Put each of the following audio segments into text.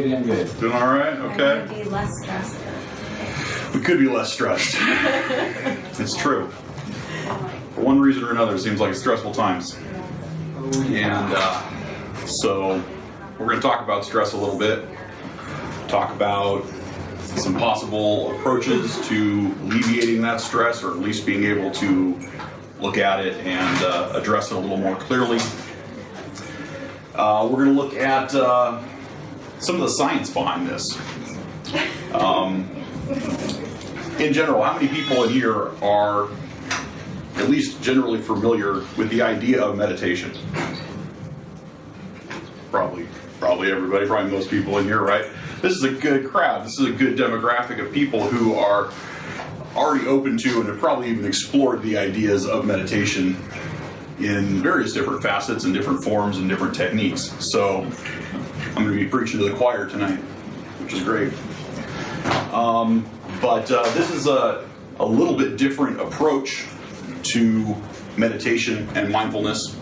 Doing good. Doing all right? Okay. I'm going to be less stressed. We could be less stressed. It's true. For one reason or another, it seems like it's stressful times. And so we're going to talk about stress a little bit, talk about some possible approaches to alleviating that stress, or at least being able to look at it and address it a little more clearly. We're going to look at some of the science behind this. In general, how many people in here are at least generally familiar with the idea of meditation? Probably everybody, probably most people in here, right? This is a good crowd. This is a good demographic of people who are already open to and have probably even explored the ideas of meditation in various different facets and different forms and different techniques. So I'm going to be preaching to the choir tonight, which is great. But this is a little bit different approach to meditation and mindfulness,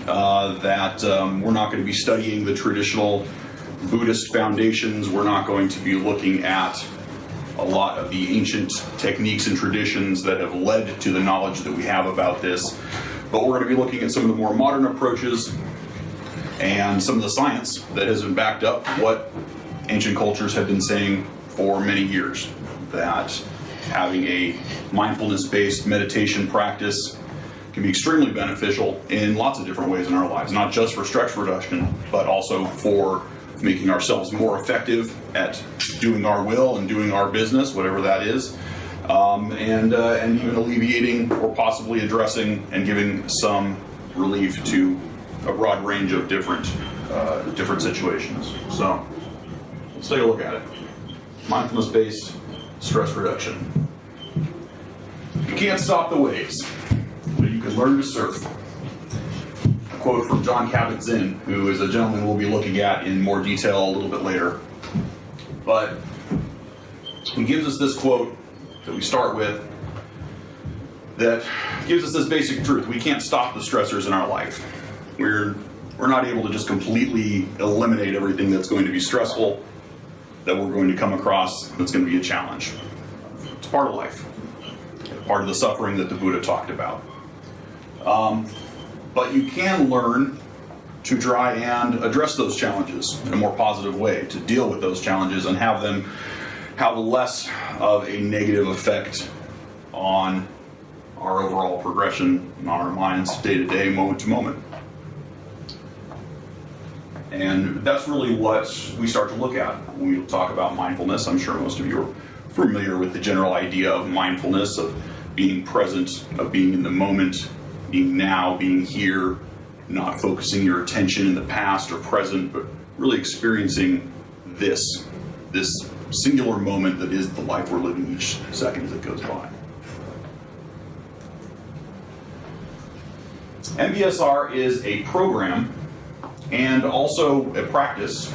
that we're not going to be studying the traditional Buddhist foundations. We're not going to be looking at a lot of the ancient techniques and traditions that have led to the knowledge that we have about this. But we're going to be looking at some of the more modern approaches and some of the science that has been backed up what ancient cultures have been saying for many years, that having a mindfulness-based meditation practice can be extremely beneficial in lots of different ways in our lives, not just for stress reduction, but also for making ourselves more effective at doing our will and doing our business, whatever that is, and even alleviating or possibly addressing and giving some relief to a broad range of different situations. So let's take a look at it. Mindfulness-based stress reduction. You can't stop the waves, but you can learn to surf. A quote from John Kabat-Zinn, who is a gentleman we'll be looking at in more detail a little bit later. But he gives us this quote that we start with that gives us this basic truth. We can't stop the stressors in our life. We're not able to just completely eliminate everything that's going to be stressful, that we're going to come across that's going to be a challenge. It's part of life, part of the suffering that the Buddha talked about. But you can learn to try and address those challenges in a more positive way, to deal with those challenges and have them have less of a negative effect on our overall progression and on our minds day to day, moment to moment. And that's really what we start to look at when we talk about mindfulness. I'm sure most of you are familiar with the general idea of mindfulness, of being present, of being in the moment, being now, being here, not focusing your attention in the past or present, but really experiencing this singular moment that is the life we're living each second as it goes by. MBSR is a program and also a practice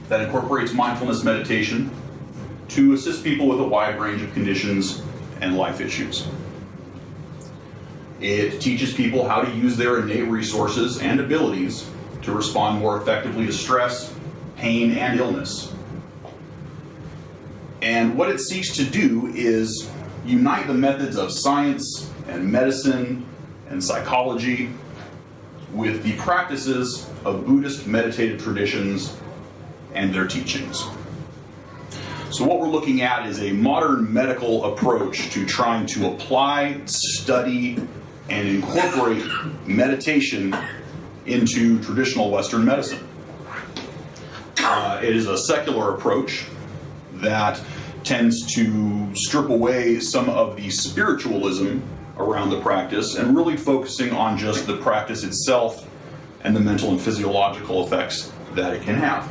that incorporates mindfulness meditation to assist people with a wide range of conditions and life issues. It teaches people how to use their innate resources and abilities to respond more effectively to stress, pain, and illness. And what it seeks to do is unite the methods of science and medicine and psychology with the practices of Buddhist meditative traditions and their teachings. So what we're looking at is a modern medical approach to trying to apply, study, and incorporate meditation into traditional Western medicine. It is a secular approach that tends to strip away some of the spiritualism around the practice and really focusing on just the practice itself and the mental and physiological effects that it can have.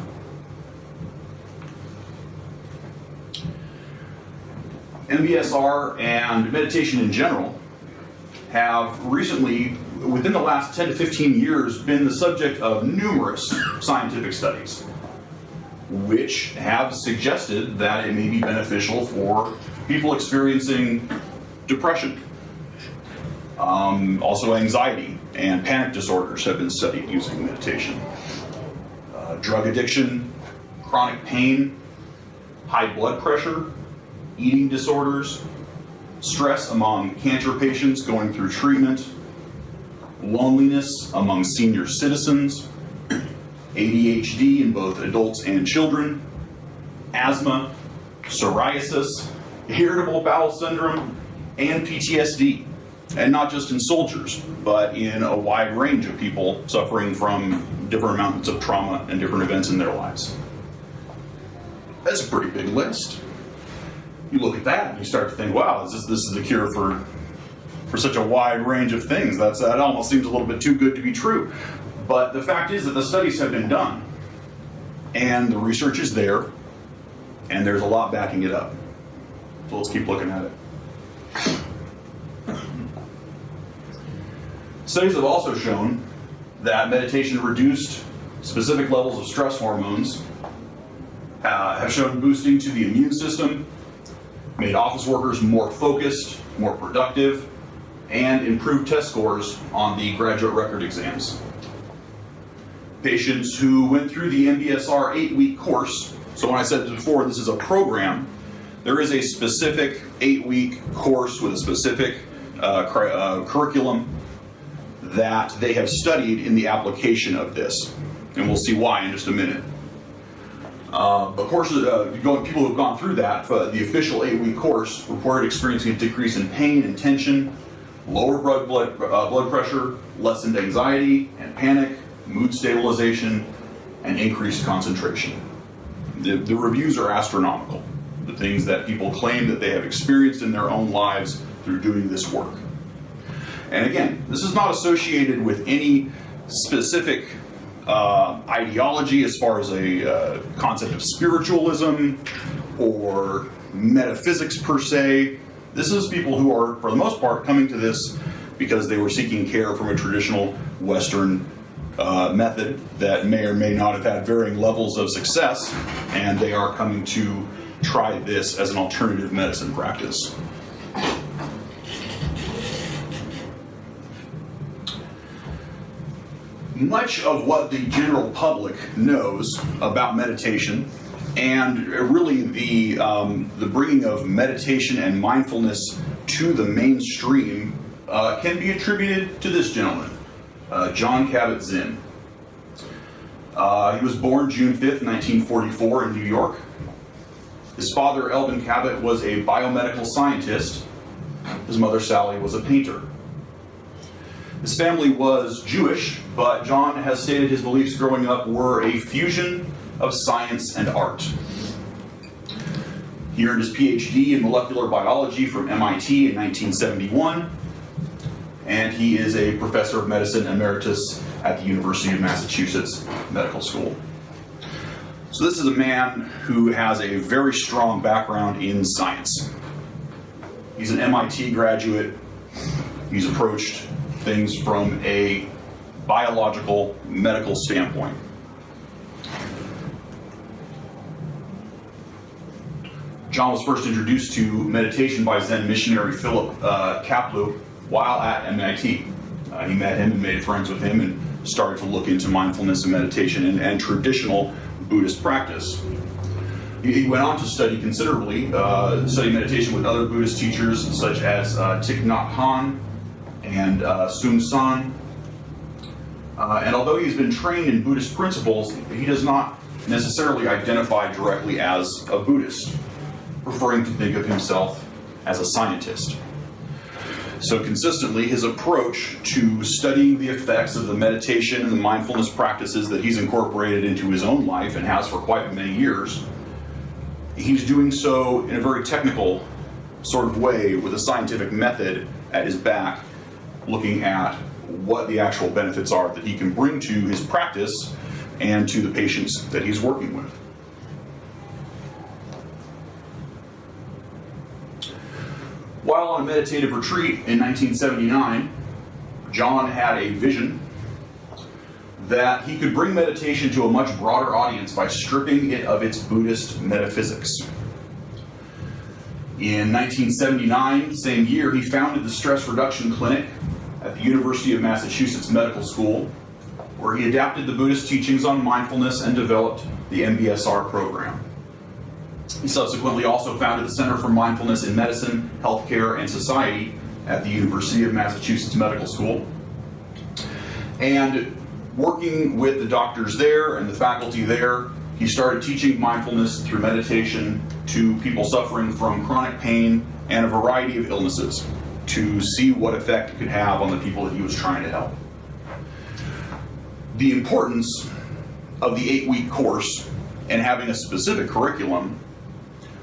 MBSR and meditation in general have recently, within the last 10 to 15 years, been the subject of numerous scientific studies, which have suggested that it may be beneficial for people experiencing depression. Also anxiety and panic disorders have been studied using meditation. Drug addiction, chronic pain, high blood pressure, eating disorders, stress among cancer patients going through treatment, loneliness among senior citizens, ADHD in both adults and children, asthma, psoriasis, irritable bowel syndrome, and PTSD. And not just in soldiers, but in a wide range of people suffering from different amounts of trauma and different events in their lives. That's a pretty big list. You look at that and you start to think, wow, this is the cure for such a wide range of things. That almost seems a little bit too good to be true. But the fact is that the studies have been done, and the research is there, and there's a lot backing it up. So let's keep looking at it. Studies have also shown that meditation reduced specific levels of stress hormones, have shown boosting to the immune system, made office workers more focused, more productive, and improved test scores on the graduate record exams. Patients who went through the MBSR 8-week course, so when I said before this is a program, there is a specific 8-week course with a specific curriculum that they have studied in the application of this. And we'll see why in just a minute. But courses, people who have gone through that, the official 8-week course reported experiencing a decrease in pain and tension, lower blood pressure, lessened anxiety and panic, mood stabilization, and increased concentration. The reviews are astronomical. The things that people claim that they have experienced in their own lives through doing this work. And again, this is not associated with any specific ideology as far as a concept of spiritualism or metaphysics per se. This is people who are, for the most part, coming to this because they were seeking care from a traditional Western method that may or may not have had varying levels of success, and they are coming to try this as an alternative medicine practice. Much of what the general public knows about meditation, and really the bringing of meditation and mindfulness to the mainstream, can be attributed to this gentleman, John Kabat-Zinn. He was born June 5th, 1944 in New York. His father, Elvin Kabat, was a biomedical scientist. His mother, Sally, was a painter. His family was Jewish, but John has stated his beliefs growing up were a fusion of science and art. He earned his PhD in molecular biology from MIT in 1971, and he is a professor of medicine emeritus at the University of Massachusetts Medical School. So this is a man who has a very strong background in science. He's an MIT graduate. He's approached things from a biological, medical standpoint. John was first introduced to meditation by Zen missionary Philip Kapleau while at MIT. He met him and made friends with him and started to look into mindfulness and meditation and traditional Buddhist practice. He went on to study considerably, study meditation with other Buddhist teachers such as Thich Nhat Hanh and Sun San. And although he's been trained in Buddhist principles, he does not necessarily identify directly as a Buddhist, preferring to think of himself as a scientist. So consistently, his approach to studying the effects of the meditation and the mindfulness practices that he's incorporated into his own life and has for quite many years, he's doing so in a very technical sort of way with a scientific method at his back, looking at what the actual benefits are that he can bring to his practice and to the patients that he's working with. While on a meditative retreat in 1979, John had a vision that he could bring meditation to a much broader audience by stripping it of its Buddhist metaphysics. In 1979, same year, he founded the Stress Reduction Clinic at the University of Massachusetts Medical School, where he adapted the Buddhist teachings on mindfulness and developed the MBSR program. He subsequently also founded the Center for Mindfulness in Medicine, Healthcare, and Society at the University of Massachusetts Medical School. And working with the doctors there and the faculty there, he started teaching mindfulness through meditation to people suffering from chronic pain and a variety of illnesses to see what effect it could have on the people that he was trying to help. The importance of the 8-week course and having a specific curriculum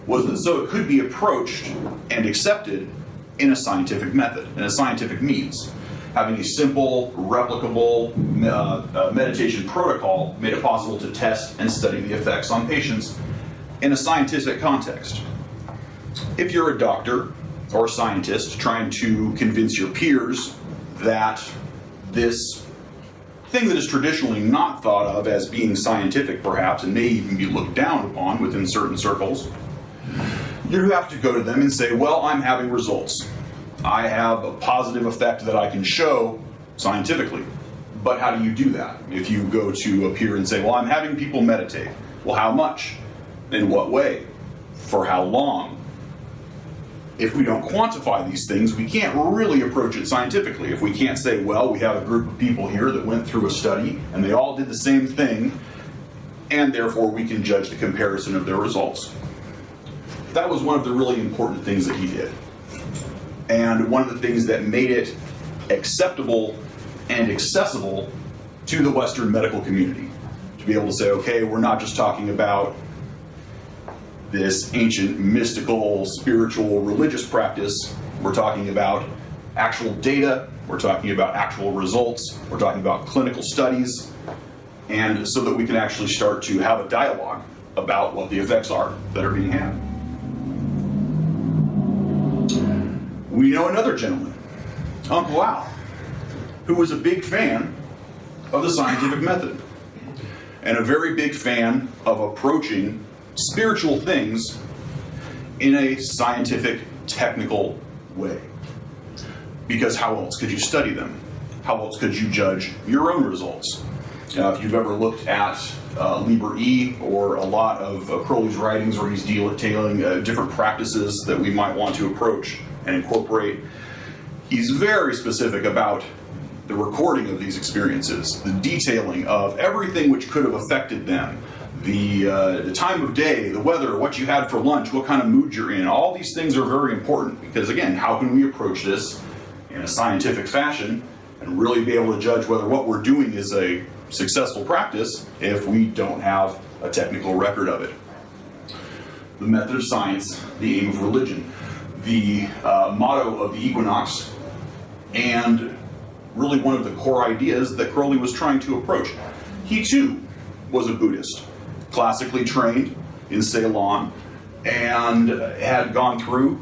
was that so it could be approached and accepted in a scientific method, in a scientific means. Having a simple, replicable meditation protocol made it possible to test and study the effects on patients in a scientific context. If you're a doctor or a scientist trying to convince your peers that this thing that is traditionally not thought of as being scientific perhaps, and may even be looked down upon within certain circles, you have to go to them and say, well, I'm having results. I have a positive effect that I can show scientifically. But how do you do that? If you go to a peer and say, well, I'm having people meditate. Well, how much? In what way? For how long? If we don't quantify these things, we can't really approach it scientifically. If we can't say, well, we have a group of people here that went through a study and they all did the same thing, and therefore we can judge the comparison of their results. That was one of the really important things that he did. And one of the things that made it acceptable and accessible to the Western medical community. To be able to say, okay, we're not just talking about this ancient, mystical, spiritual, religious practice. We're talking about actual data. We're talking about actual results. We're talking about clinical studies. And so that we can actually start to have a dialogue about what the effects are that are being had. We know another gentleman, Uncle Al, who was a big fan of the scientific method and a very big fan of approaching spiritual things in a scientific, technical way. Because how else could you study them? How else could you judge your own results? If you've ever looked at Liber E or a lot of Crowley's writings where he's detailing different practices that we might want to approach and incorporate, he's very specific about the recording of these experiences, the detailing of everything which could have affected them, the time of day, the weather, what you had for lunch, what kind of mood you're in. All these things are very important because, again, how can we approach this in a scientific fashion and really be able to judge whether what we're doing is a successful practice if we don't have a technical record of it? The method of science, the aim of religion, the motto of the equinox, and really one of the core ideas that Crowley was trying to approach. He too was a Buddhist, classically trained in Ceylon, and had gone through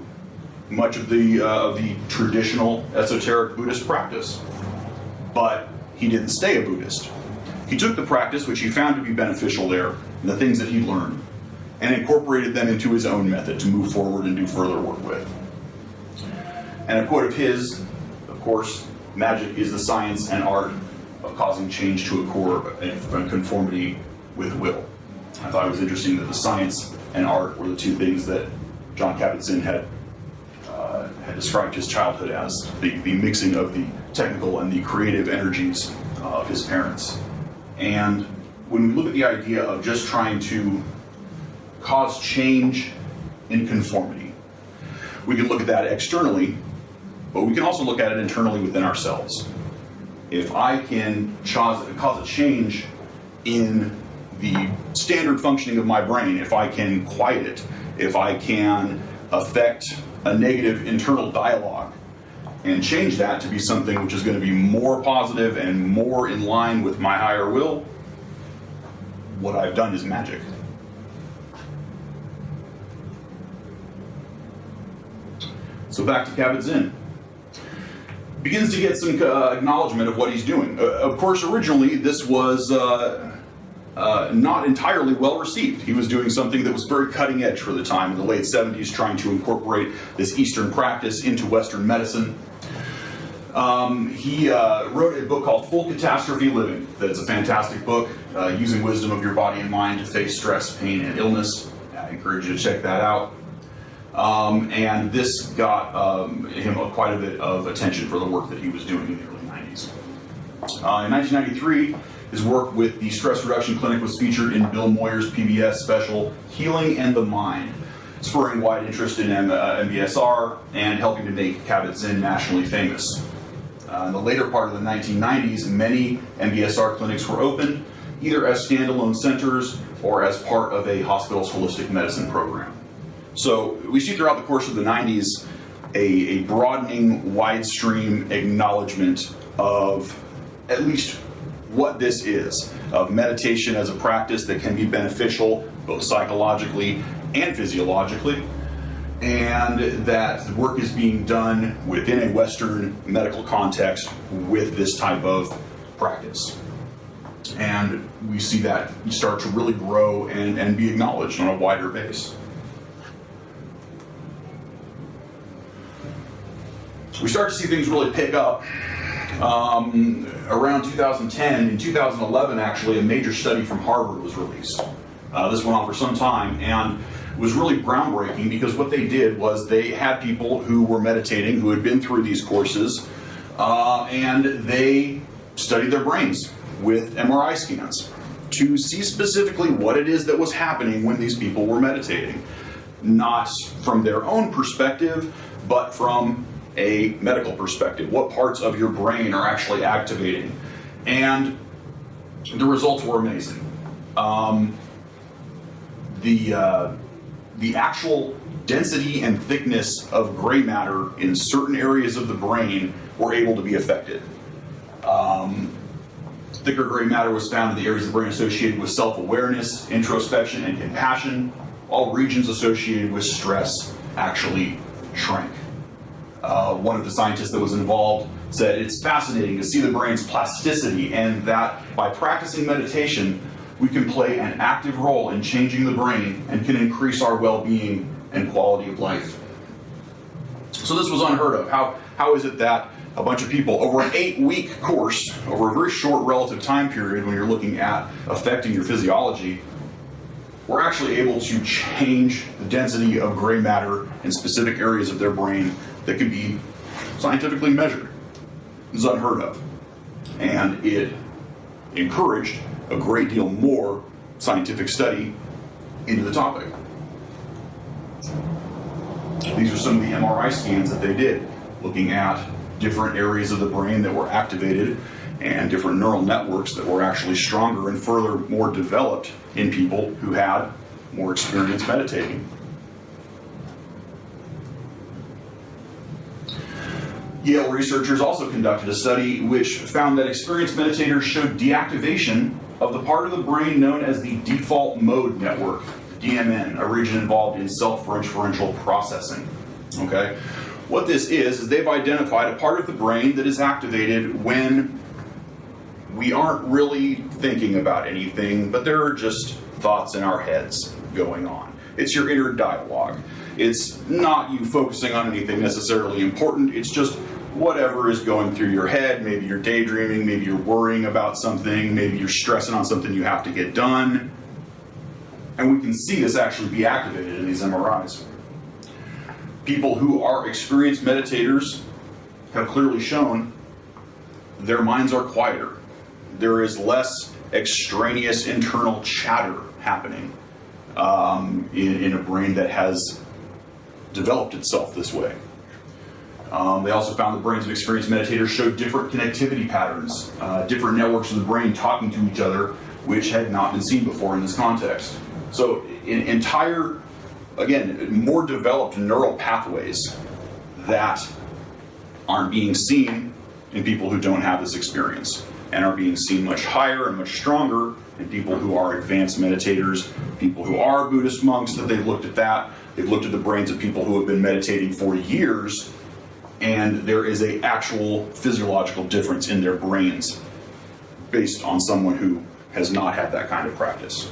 much of the traditional esoteric Buddhist practice. But he didn't stay a Buddhist. He took the practice which he found to be beneficial there, and the things that he learned, and incorporated them into his own method to move forward and do further work with. And a quote of his, of course, magic is the science and art of causing change to occur in conformity with will. I thought it was interesting that the science and art were the two things that John Kabat-Zinn had described his childhood as, the mixing of the technical and the creative energies of his parents. And when we look at the idea of just trying to cause change in conformity, we can look at that externally, but we can also look at it internally within ourselves. If I can cause a change in the standard functioning of my brain, if I can quiet it, if I can affect a negative internal dialogue and change that to be something which is going to be more positive and more in line with my higher will, what I've done is magic. So back to Kabat-Zinn. Begins to get some acknowledgement of what he's doing. Of course, originally this was not entirely well received. He was doing something that was very cutting edge for the time in the late 70s, trying to incorporate this Eastern practice into Western medicine. He wrote a book called Full Catastrophe Living. That's a fantastic book, using wisdom of your body and mind to face stress, pain, and illness. I encourage you to check that out. And this got him quite a bit of attention for the work that he was doing in the early 90s. In 1993, his work with the Stress Reduction Clinic was featured in Bill Moyer's PBS special, Healing and the Mind, spurring wide interest in MBSR and helping to make Kabat-Zinn nationally famous. In the later part of the 1990s, many MBSR clinics were opened, either as standalone centers or as part of a hospital's holistic medicine program. So we see throughout the course of the 90s a broadening, wide-stream acknowledgement of at least what this is, of meditation as a practice that can be beneficial both psychologically and physiologically, and that work is being done within a Western medical context with this type of practice. And we see that start to really grow and be acknowledged on a wider base. We start to see things really pick up around 2010. In 2011, actually, a major study from Harvard was released. This went on for some time and was really groundbreaking, because what they did was they had people who were meditating, who had been through these courses, and they studied their brains with MRI scans to see specifically what it is that was happening when these people were meditating. Not from their own perspective, but from a medical perspective. What parts of your brain are actually activating? And the results were amazing. The actual density and thickness of gray matter in certain areas of the brain were able to be affected. Thicker gray matter was found in the areas of the brain associated with self-awareness, introspection, and compassion. All regions associated with stress actually shrank. One of the scientists that was involved said it's fascinating to see the brain's plasticity, and that by practicing meditation, we can play an active role in changing the brain and can increase our well-being and quality of life. So this was unheard of. How is it that a bunch of people over an 8-week course, over a very short relative time period when you're looking at affecting your physiology, we're actually able to change the density of gray matter in specific areas of their brain that can be scientifically measured? This is unheard of. And it encouraged a great deal more scientific study into the topic. These are some of the MRI scans that they did, looking at different areas of the brain that were activated and different neural networks that were actually stronger and further more developed in people who had more experience meditating. Yale researchers also conducted a study which found that experienced meditators showed deactivation of the part of the brain known as the default mode network, DMN, a region involved in self-referential processing. Okay? What this is they've identified a part of the brain that is activated when we aren't really thinking about anything, but there are just thoughts in our heads going on. It's your inner dialogue. It's not you focusing on anything necessarily important. It's just whatever is going through your head. Maybe you're daydreaming, maybe you're worrying about something, maybe you're stressing on something you have to get done. And we can see this actually be activated in these MRIs. People who are experienced meditators have clearly shown their minds are quieter. There is less extraneous internal chatter happening in a brain that has developed itself this way. They also found the brains of experienced meditators showed different connectivity patterns, different networks of the brain talking to each other, which had not been seen before in this context. So again, more developed neural pathways that aren't being seen in people who don't have this experience, and are being seen much higher and much stronger in people who are advanced meditators, people who are Buddhist monks, that they've looked at that. They've looked at the brains of people who have been meditating for years, and there is an actual physiological difference in their brains based on someone who has not had that kind of practice.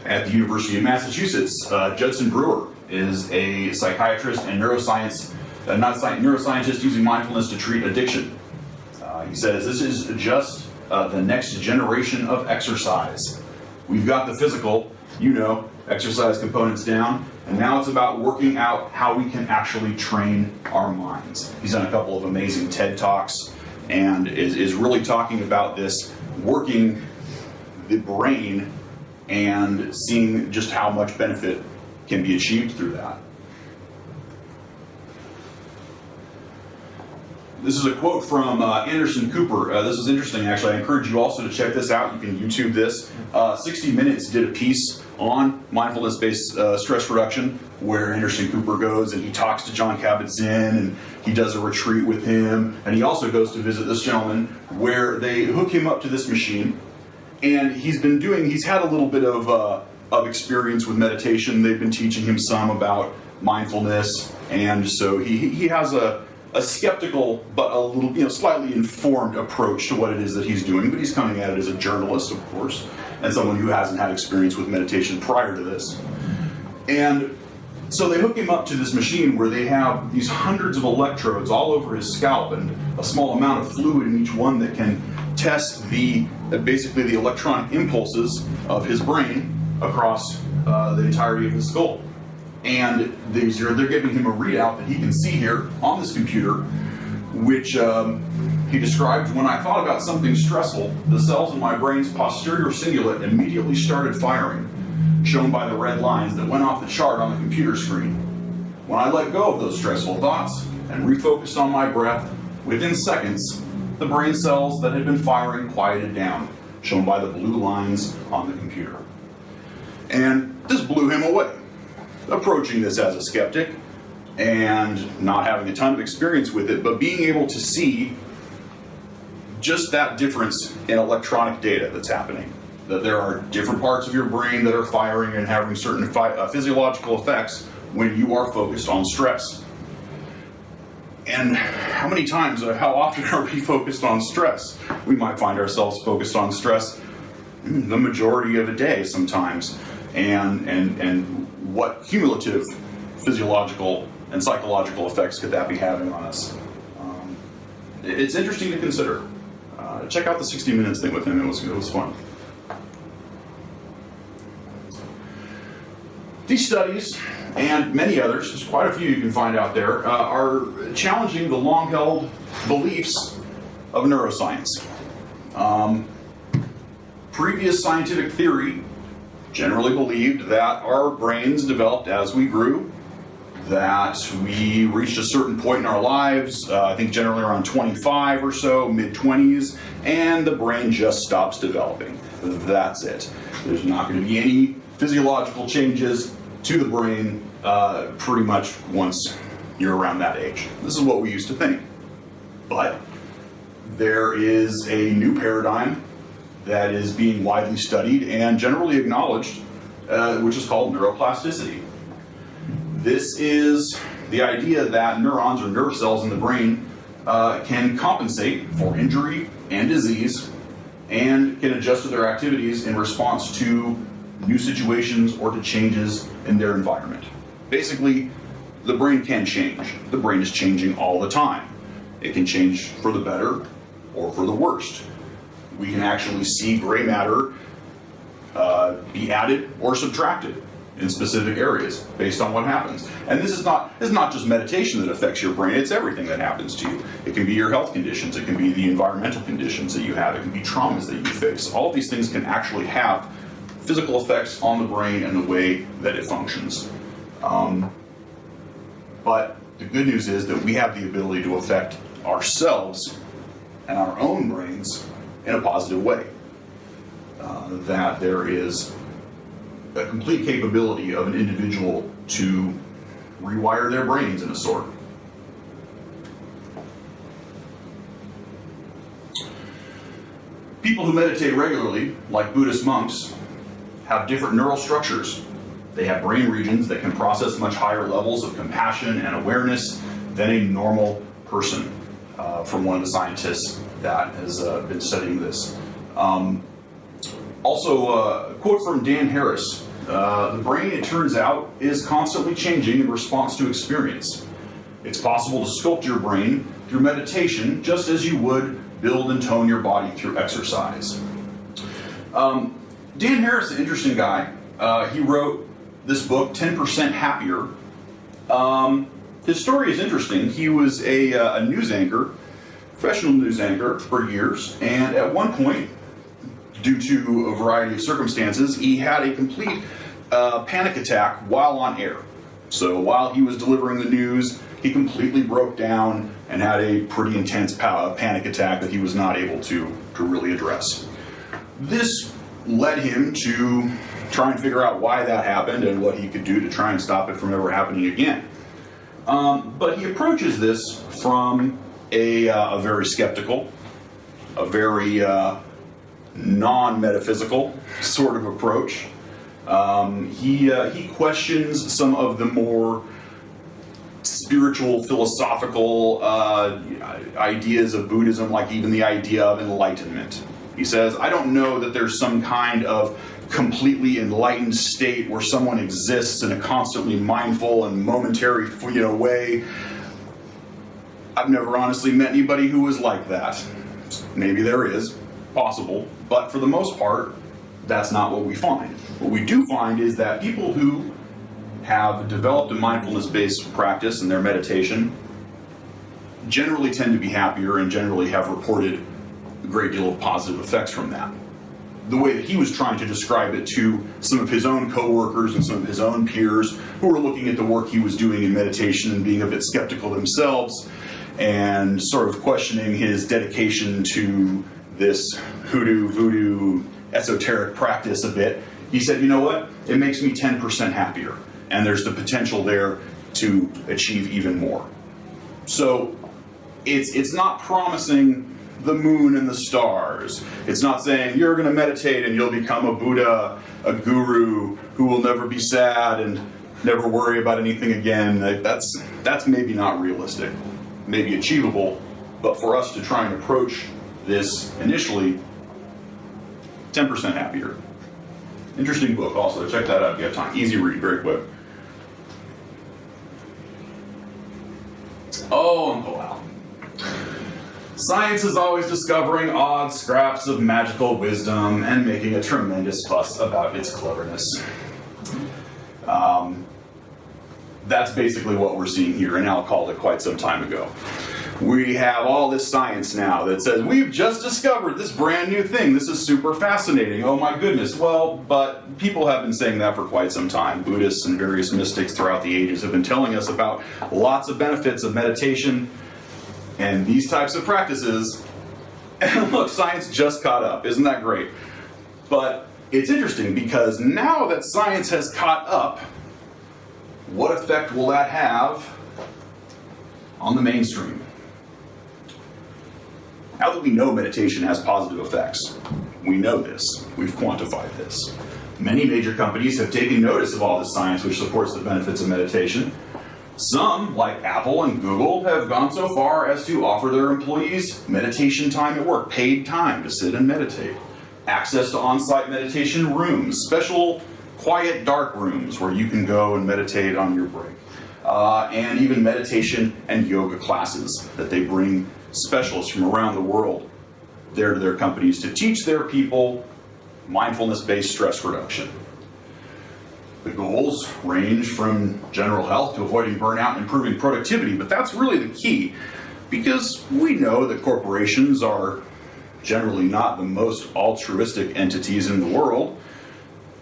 At the University of Massachusetts, Judson Brewer is a psychiatrist and neuroscientist using mindfulness to treat addiction. He says, this is just the next generation of exercise. We've got the physical, exercise components down, and now it's about working out how we can actually train our minds. He's done a couple of amazing TED Talks and is really talking about this, working the brain and seeing just how much benefit can be achieved through that. This is a quote from Anderson Cooper. This is interesting, actually. I encourage you also to check this out. You can YouTube this. 60 Minutes did a piece on mindfulness-based stress reduction, where Anderson Cooper goes and he talks to John Kabat-Zinn, and he does a retreat with him, and he also goes to visit this gentleman, where they hook him up to this machine, and he's had a little bit of experience with meditation. They've been teaching him some about mindfulness, and so he has a skeptical but a little, slightly informed approach to what it is that he's doing, but he's coming at it as a journalist, of course, and someone who hasn't had experience with meditation prior to this. And so they hook him up to this machine where they have these hundreds of electrodes all over his scalp and a small amount of fluid in each one that can test basically the electronic impulses of his brain across the entirety of his skull. And they're giving him a readout that he can see here on this computer, which he described: when I thought about something stressful, the cells in my brain's posterior cingulate immediately started firing, shown by the red lines that went off the chart on the computer screen. When I let go of those stressful thoughts and refocused on my breath, within seconds, the brain cells that had been firing quieted down, shown by the blue lines on the computer. And this blew him away. Approaching this as a skeptic and not having a ton of experience with it, but being able to see just that difference in electronic data that's happening. That there are different parts of your brain that are firing and having certain physiological effects when you are focused on stress. And how often are we focused on stress? We might find ourselves focused on stress the majority of a day sometimes. And what cumulative physiological and psychological effects could that be having on us? It's interesting to consider. Check out the 60 Minutes thing with him. It was fun. These studies, and many others, there's quite a few you can find out there, are challenging the long-held beliefs of neuroscience. Previous scientific theory generally believed that our brains developed as we grew, that we reached a certain point in our lives, I think generally around 25 or so, mid-20s, and the brain just stops developing. That's it. There's not going to be any physiological changes to the brain pretty much once you're around that age. This is what we used to think. But there is a new paradigm that is being widely studied and generally acknowledged, which is called neuroplasticity. This is the idea that neurons or nerve cells in the brain can compensate for injury and disease and can adjust to their activities in response to new situations or to changes in their environment. Basically, the brain can change. The brain is changing all the time. It can change for the better or for the worst. We can actually see gray matter be added or subtracted in specific areas based on what happens. And this is not just meditation that affects your brain, it's everything that happens to you. It can be your health conditions, it can be the environmental conditions that you have, it can be traumas that you face. All of these things can actually have physical effects on the brain and the way that it functions. But the good news is that we have the ability to affect ourselves and our own brains in a positive way. That there is a complete capability of an individual to rewire their brains in a sort. People who meditate regularly, like Buddhist monks, have different neural structures. They have brain regions that can process much higher levels of compassion and awareness than a normal person, from one of the scientists that has been studying this. Also, a quote from Dan Harris. The brain, it turns out, is constantly changing in response to experience. It's possible to sculpt your brain through meditation just as you would build and tone your body through exercise. Dan Harris, an interesting guy. He wrote this book, 10% Happier. His story is interesting. He was a news anchor, professional news anchor for years, and at one point, due to a variety of circumstances, he had a complete panic attack while on air. So while he was delivering the news, he completely broke down and had a pretty intense panic attack that he was not able to really address. This led him to try and figure out why that happened and what he could do to try and stop it from ever happening again. But he approaches this from a very skeptical, a very non-metaphysical sort of approach. He questions some of the more spiritual, philosophical ideas of Buddhism, like even the idea of enlightenment. He says, I don't know that there's some kind of completely enlightened state where someone exists in a constantly mindful and momentary, way. I've never honestly met anybody who was like that. Maybe there is, possible, but for the most part, that's not what we find. What we do find is that people who have developed a mindfulness-based practice in their meditation generally tend to be happier and generally have reported a great deal of positive effects from that. The way that he was trying to describe it to some of his own coworkers and some of his own peers who were looking at the work he was doing in meditation and being a bit skeptical themselves and sort of questioning his dedication to this hoodoo, voodoo, esoteric practice a bit, he said, you know what, it makes me 10% happier, and there's the potential there to achieve even more. So it's not promising the moon and the stars. It's not saying you're going to meditate and you'll become a Buddha, a guru who will never be sad and never worry about anything again. That's maybe not realistic, maybe achievable, but for us to try and approach this initially, 10% happier. Interesting book also, check that out if you have time. Easy read, very quick. Oh, Uncle Al. Science is always discovering odd scraps of magical wisdom and making a tremendous fuss about its cleverness. That's basically what we're seeing here, and Al called it quite some time ago. We have all this science now that says, we've just discovered this brand new thing. This is super fascinating. Oh my goodness. Well, but people have been saying that for quite some time. Buddhists and various mystics throughout the ages have been telling us about lots of benefits of meditation and these types of practices. And look, science just caught up. Isn't that great? But it's interesting because now that science has caught up, what effect will that have on the mainstream? Now that we know meditation has positive effects, we know this, we've quantified this. Many major companies have taken notice of all this science which supports the benefits of meditation. Some, like Apple and Google, have gone so far as to offer their employees meditation time at work, paid time to sit and meditate, access to on-site meditation rooms, special quiet dark rooms where you can go and meditate on your break, and even meditation and yoga classes that they bring specialists from around the world there to their companies to teach their people mindfulness-based stress reduction. The goals range from general health to avoiding burnout and improving productivity, but that's really the key because we know that corporations are generally not the most altruistic entities in the world,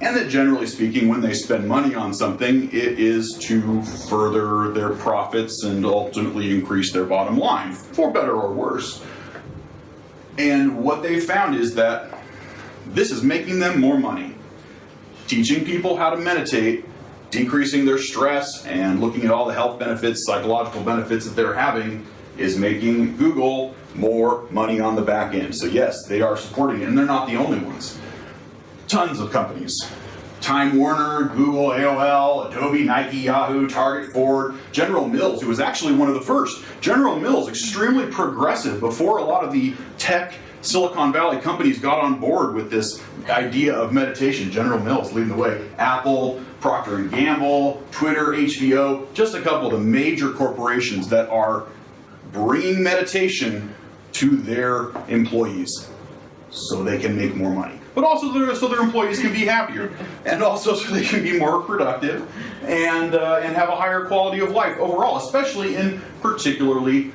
and that generally speaking, when they spend money on something, it is to further their profits and ultimately increase their bottom line, for better or worse. And what they found is that this is making them more money. Teaching people how to meditate, decreasing their stress, and looking at all the health benefits, psychological benefits that they're having is making Google more money on the back end. So yes, they are supporting it, and they're not the only ones. Tons of companies. Time Warner, Google, AOL, Adobe, Nike, Yahoo, Target, Ford, General Mills, who was actually one of the first. General Mills, extremely progressive before a lot of the tech Silicon Valley companies got on board with this idea of meditation. General Mills leading the way. Apple, Procter & Gamble, Twitter, HBO, just a couple of the major corporations that are bringing meditation to their employees so they can make more money. But also so their employees can be happier, and also so they can be more productive and have a higher quality of life overall, especially in particularly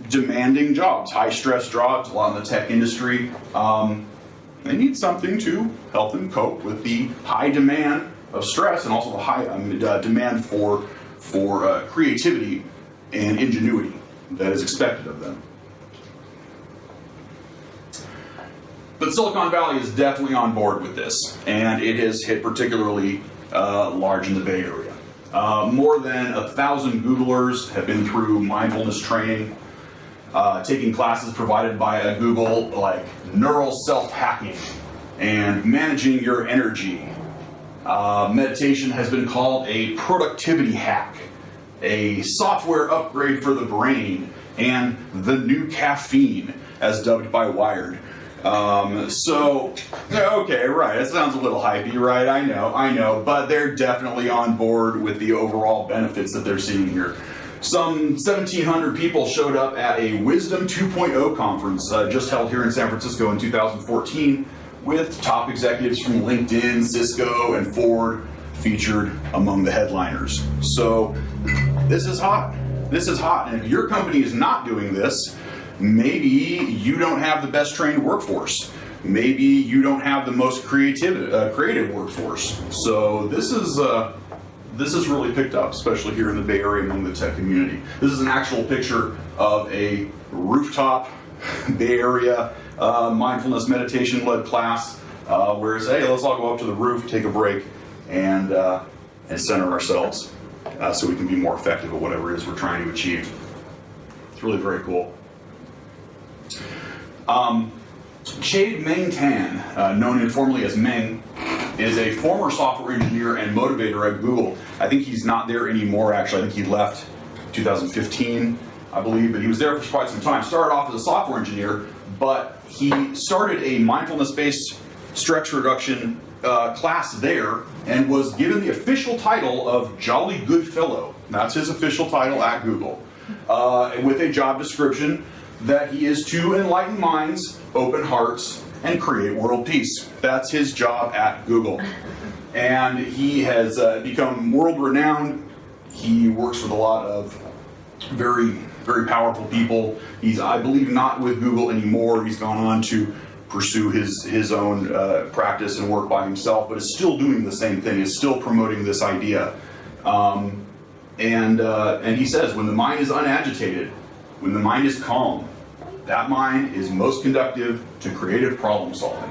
demanding jobs, high-stress jobs. A lot in the tech industry, they need something to help them cope with the high demand of stress and also the high demand for creativity and ingenuity that is expected of them. But Silicon Valley is definitely on board with this, and it has hit particularly large in the Bay Area. More than 1,000 Googlers have been through mindfulness training, taking classes provided by Google, like neural self-hacking and managing your energy. Meditation has been called a productivity hack, a software upgrade for the brain, and the new caffeine, as dubbed by Wired. Okay, right, it sounds a little hypey, right? I know, but they're definitely on board with the overall benefits that they're seeing here. Some 1,700 people showed up at a Wisdom 2.0 conference just held here in San Francisco in 2014 with top executives from LinkedIn, Cisco, and Ford featured among the headliners. So this is hot. This is hot. And if your company is not doing this, maybe you don't have the best trained workforce. Maybe you don't have the most creative workforce. So this is really picked up, especially here in the Bay Area among the tech community. This is an actual picture of a rooftop Bay Area mindfulness meditation-led class where it's, hey, let's all go up to the roof, take a break, and center ourselves so we can be more effective at whatever it is we're trying to achieve. It's really very cool. Chade Meng Tan, known informally as Meng, is a former software engineer and motivator at Google. I think he's not there anymore, actually. I think he left 2015, I believe, but he was there for quite some time. Started off as a software engineer, but he started a mindfulness-based stress reduction class there and was given the official title of Jolly Good Fellow. That's his official title at Google, with a job description that he is to enlighten minds, open hearts, and create world peace. That's his job at Google. And he has become world-renowned. He works with a lot of very, very powerful people. He's, I believe, not with Google anymore. He's gone on to pursue his own practice and work by himself, but is still doing the same thing, is still promoting this idea. And he says, when the mind is unagitated, when the mind is calm, that mind is most conducive to creative problem solving.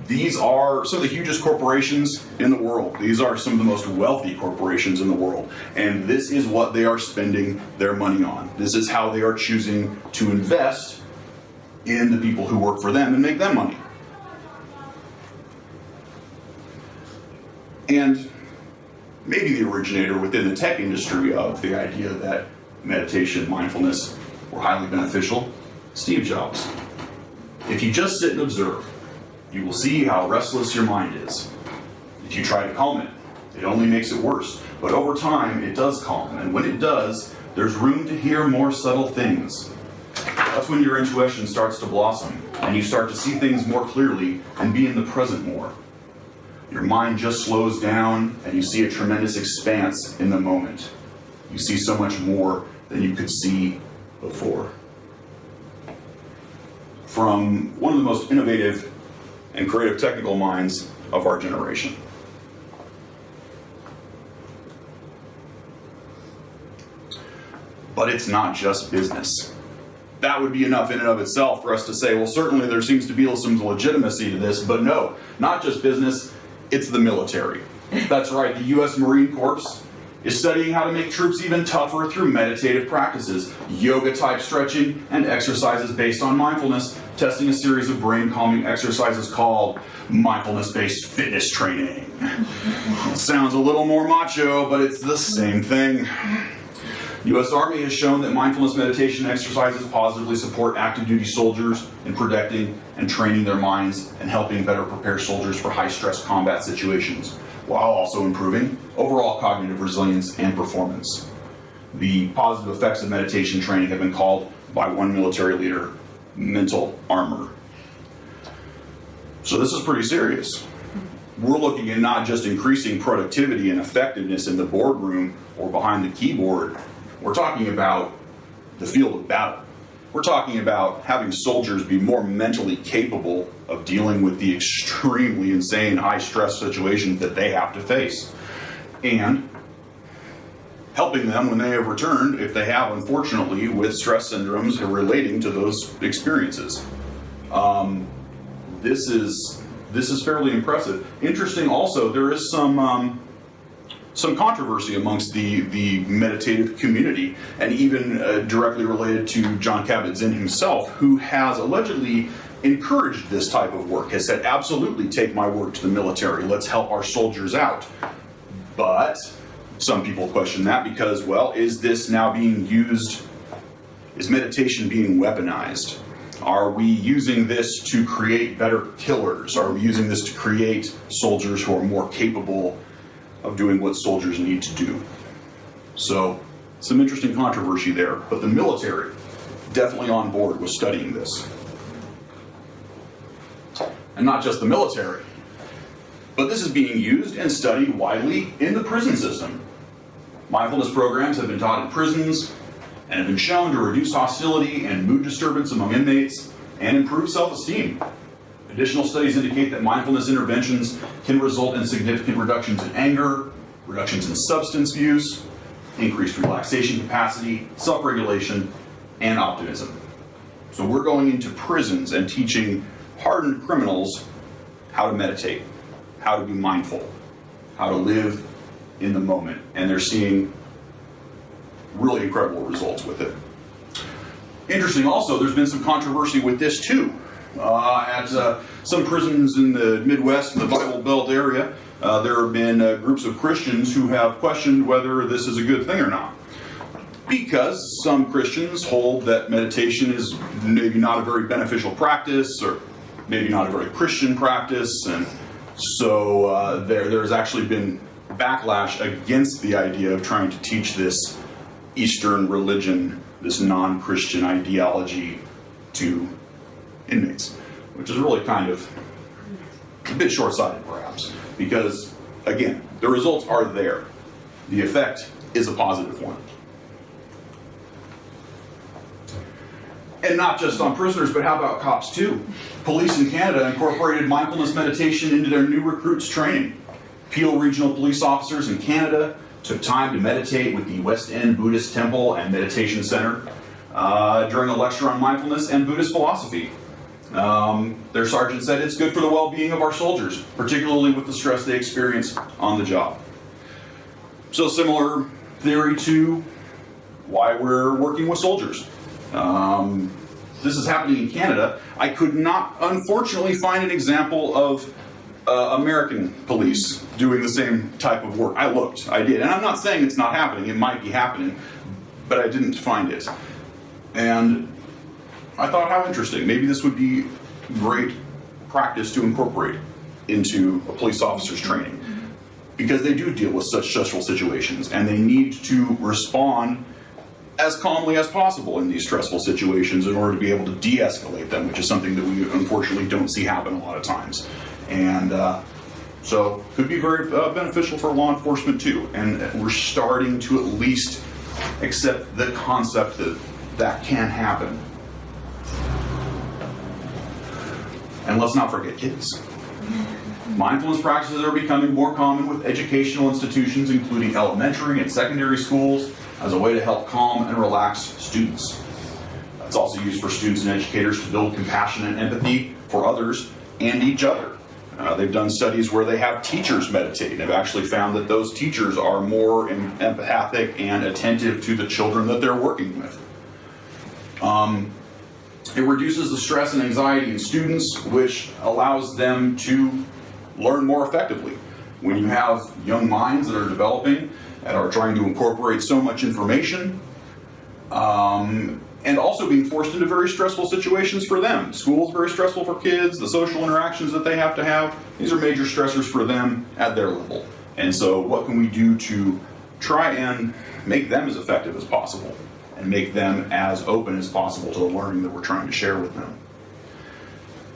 These are some of the hugest corporations in the world. These are some of the most wealthy corporations in the world. And this is what they are spending their money on. This is how they are choosing to invest in the people who work for them and make them money. And maybe the originator within the tech industry of the idea that meditation, mindfulness were highly beneficial, Steve Jobs. If you just sit and observe, you will see how restless your mind is. If you try to calm it, it only makes it worse. But over time, it does calm. And when it does, there's room to hear more subtle things. That's when your intuition starts to blossom, and you start to see things more clearly and be in the present more. Your mind just slows down, and you see a tremendous expanse in the moment. You see so much more than you could see before. From one of the most innovative and creative technical minds of our generation. But it's not just business. That would be enough in and of itself for us to say, well, certainly there seems to be some legitimacy to this, but no, not just business, it's the military. That's right, the U.S. Marine Corps is studying how to make troops even tougher through meditative practices, yoga-type stretching, and exercises based on mindfulness, testing a series of brain-calming exercises called mindfulness-based fitness training. It sounds a little more macho, but it's the same thing. U.S. Army has shown that mindfulness meditation exercises positively support active duty soldiers in protecting and training their minds and helping better prepare soldiers for high-stress combat situations, while also improving overall cognitive resilience and performance. The positive effects of meditation training have been called by one military leader mental armor. So this is pretty serious. We're looking at not just increasing productivity and effectiveness in the boardroom or behind the keyboard. We're talking about the field of battle. We're talking about having soldiers be more mentally capable of dealing with the extremely insane high-stress situations that they have to face, and helping them when they have returned, if they have, unfortunately, with stress syndromes relating to those experiences. This is fairly impressive. Interesting also, there is some controversy amongst the meditative community, and even directly related to John Kabat-Zinn himself, who has allegedly encouraged this type of work, has said, absolutely take my work to the military, let's help our soldiers out. But some people question that because, well, is this now being used, is meditation being weaponized? Are we using this to create better killers? Are we using this to create soldiers who are more capable of doing what soldiers need to do? So, some interesting controversy there, but the military definitely on board with studying this. And not just the military, but this is being used and studied widely in the prison system. Mindfulness programs have been taught in prisons and have been shown to reduce hostility and mood disturbance among inmates and improve self-esteem. Additional studies indicate that mindfulness interventions can result in significant reductions in anger, reductions in substance use, increased relaxation capacity, self-regulation, and optimism. So we're going into prisons and teaching hardened criminals how to meditate, how to be mindful, how to live in the moment, and they're seeing really incredible results with it. Interesting also, there's been some controversy with this too. At some prisons in the Midwest and the Bible Belt area, there have been groups of Christians who have questioned whether this is a good thing or not. Because some Christians hold that meditation is maybe not a very beneficial practice, or maybe not a very Christian practice, and so there's actually been backlash against the idea of trying to teach this Eastern religion, this non-Christian ideology to inmates, which is really kind of a bit short-sighted perhaps, because again, the results are there. The effect is a positive one. And not just on prisoners, but how about cops too? Police in Canada incorporated mindfulness meditation into their new recruits training. Peel Regional Police officers in Canada took time to meditate with the West End Buddhist Temple and Meditation Center during a lecture on mindfulness and Buddhist philosophy. Their sergeant said it's good for the well-being of our soldiers, particularly with the stress they experience on the job. So similar theory to why we're working with soldiers. This is happening in Canada. I could not, unfortunately, find an example of American police doing the same type of work. I looked, I did, and I'm not saying it's not happening, it might be happening, but I didn't find it. And I thought, how interesting, maybe this would be great practice to incorporate into a police officer's training, because they do deal with such stressful situations, and they need to respond as calmly as possible in these stressful situations in order to be able to de-escalate them, which is something that we unfortunately don't see happen a lot of times. And so could be very beneficial for law enforcement too. And we're starting to at least accept the concept that that can happen. And let's not forget kids. Mindfulness practices are becoming more common with educational institutions, including elementary and secondary schools, as a way to help calm and relax students. It's also used for students and educators to build compassion and empathy for others and each other. They've done studies where they have teachers meditate. They've actually found that those teachers are more empathic and attentive to the children that they're working with. It reduces the stress and anxiety in students, which allows them to learn more effectively. When you have young minds that are developing and are trying to incorporate so much information, And also being forced into very stressful situations for them. School's very stressful for kids, the social interactions that they have to have, these are major stressors for them at their level. And so what can we do to try and make them as effective as possible and make them as open as possible to the learning that we're trying to share with them?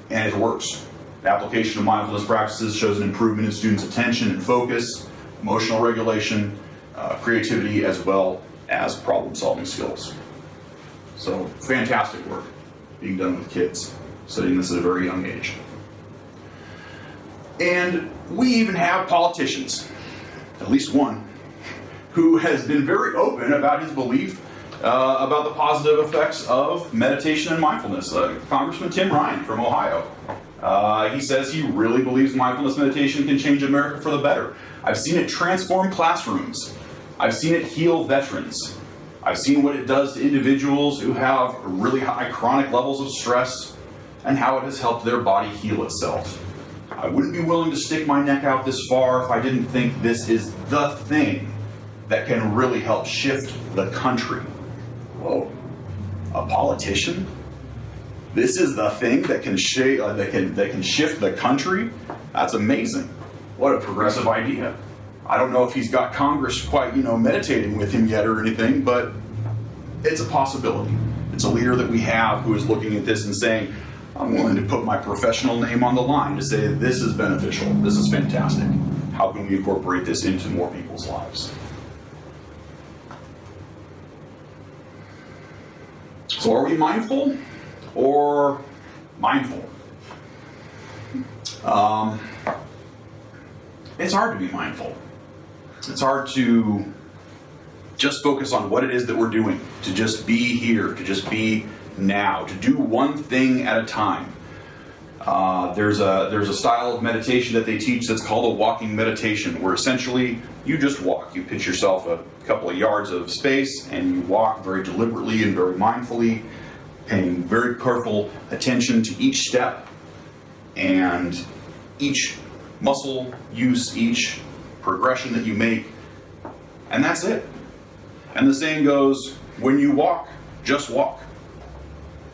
And it works. The application of mindfulness practices shows an improvement in students' attention and focus, emotional regulation, creativity, as well as problem-solving skills. So, fantastic work being done with kids, studying this at a very young age. And we even have politicians, at least one, who has been very open about his belief about the positive effects of meditation and mindfulness. Congressman Tim Ryan from Ohio. He says he really believes mindfulness meditation can change America for the better. I've seen it transform classrooms. I've seen it heal veterans. I've seen what it does to individuals who have really high chronic levels of stress and how it has helped their body heal itself. I wouldn't be willing to stick my neck out this far if I didn't think this is the thing that can really help shift the country. Whoa, a politician? This is the thing that can shift the country? That's amazing. What a progressive idea. I don't know if he's got Congress quite, meditating with him yet or anything, but it's a possibility. It's a leader that we have who is looking at this and saying, I'm willing to put my professional name on the line to say this is beneficial, this is fantastic. How can we incorporate this into more people's lives? So are we mindful or mindful? It's hard to be mindful. It's hard to just focus on what it is that we're doing, to just be here, to just be now, to do one thing at a time. There's a style of meditation that they teach that's called a walking meditation, where essentially you just walk. You pitch yourself a couple of yards of space and you walk very deliberately and very mindfully, paying very careful attention to each step and each muscle use, each progression that you make, and that's it. And the saying goes, when you walk, just walk.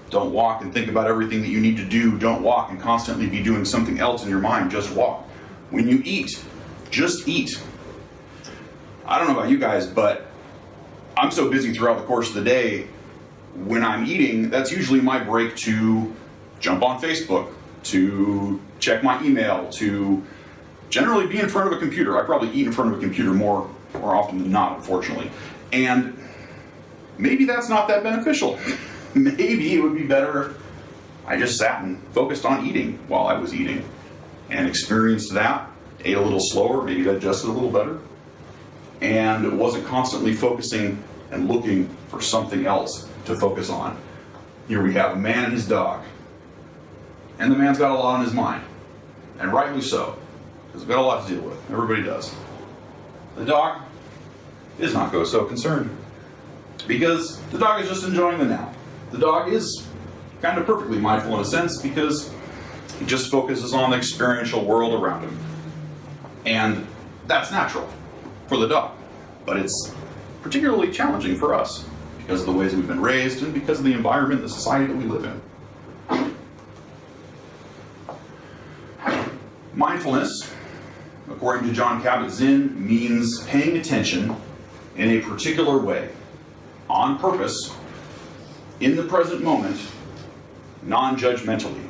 Don't walk and think about everything that you need to do. Don't walk and constantly be doing something else in your mind. Just walk. When you eat, just eat. I don't know about you guys, but I'm so busy throughout the course of the day. When I'm eating, that's usually my break to jump on Facebook, to check my email, to generally be in front of a computer. I probably eat in front of a computer more often than not, unfortunately. And maybe that's not that beneficial. Maybe it would be better if I just sat and focused on eating while I was eating and experienced that, ate a little slower, maybe digested a little better, and wasn't constantly focusing and looking for something else to focus on. Here we have a man and his dog. And the man's got a lot on his mind. And rightly so. Because we've got a lot to deal with. Everybody does. The dog is not so concerned. Because the dog is just enjoying the now. The dog is kind of perfectly mindful in a sense because he just focuses on the experiential world around him. And that's natural for the dog. But it's particularly challenging for us because of the ways we've been raised and because of the environment, the society that we live in. Mindfulness, according to John Kabat-Zinn, means paying attention in a particular way, on purpose, in the present moment, non-judgmentally.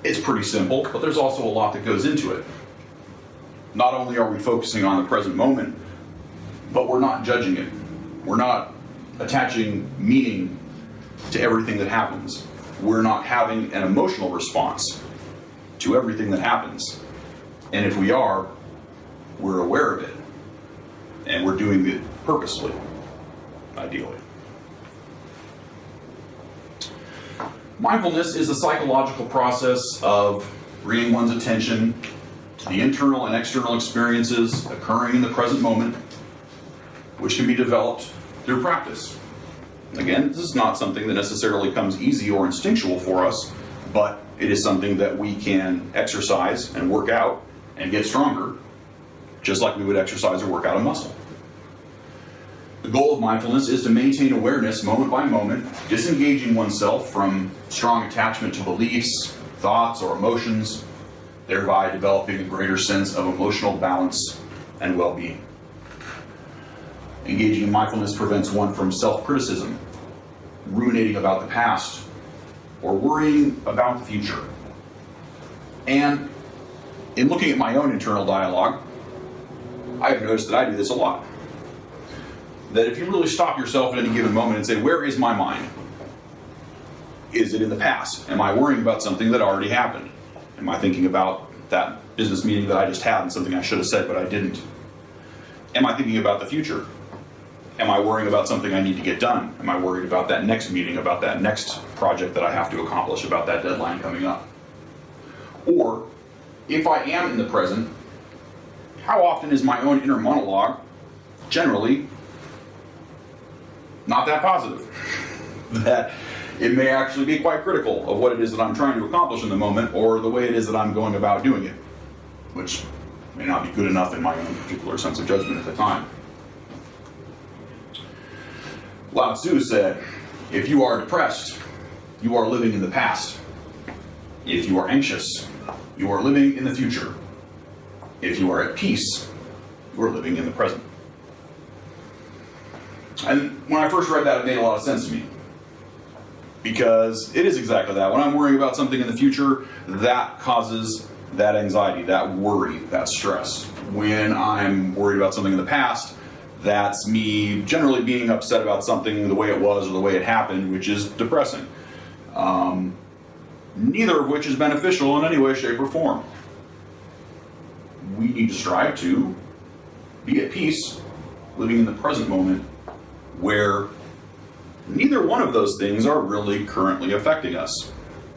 It's pretty simple, but there's also a lot that goes into it. Not only are we focusing on the present moment, but we're not judging it. We're not attaching meaning to everything that happens. We're not having an emotional response to everything that happens. And if we are, we're aware of it. And we're doing it purposefully, ideally. Mindfulness is a psychological process of bringing one's attention to the internal and external experiences occurring in the present moment, which can be developed through practice. Again, this is not something that necessarily comes easy or instinctual for us, but it is something that we can exercise and work out and get stronger, just like we would exercise or work out a muscle. The goal of mindfulness is to maintain awareness moment by moment, disengaging oneself from strong attachment to beliefs, thoughts, or emotions, thereby developing a greater sense of emotional balance and well-being. Engaging in mindfulness prevents one from self-criticism, ruminating about the past, or worrying about the future. And in looking at my own internal dialogue, I have noticed that I do this a lot. That if you really stop yourself at any given moment and say, where is my mind? Is it in the past? Am I worrying about something that already happened? Am I thinking about that business meeting that I just had and something I should have said but I didn't? Am I thinking about the future? Am I worrying about something I need to get done? Am I worried about that next meeting, about that next project that I have to accomplish, about that deadline coming up? Or, if I am in the present, how often is my own inner monologue generally not that positive? That it may actually be quite critical of what it is that I'm trying to accomplish in the moment, or the way it is that I'm going about doing it, which may not be good enough in my own particular sense of judgment at the time. O.T.O said, if you are depressed, you are living in the past. If you are anxious, you are living in the future. If you are at peace, you are living in the present. And when I first read that, it made a lot of sense to me. Because it is exactly that. When I'm worrying about something in the future, that causes that anxiety, that worry, that stress. When I'm worried about something in the past, that's me generally being upset about something the way it was or the way it happened, which is depressing. Neither of which is beneficial in any way, shape, or form. We need to strive to be at peace, living in the present moment, where neither one of those things are really currently affecting us.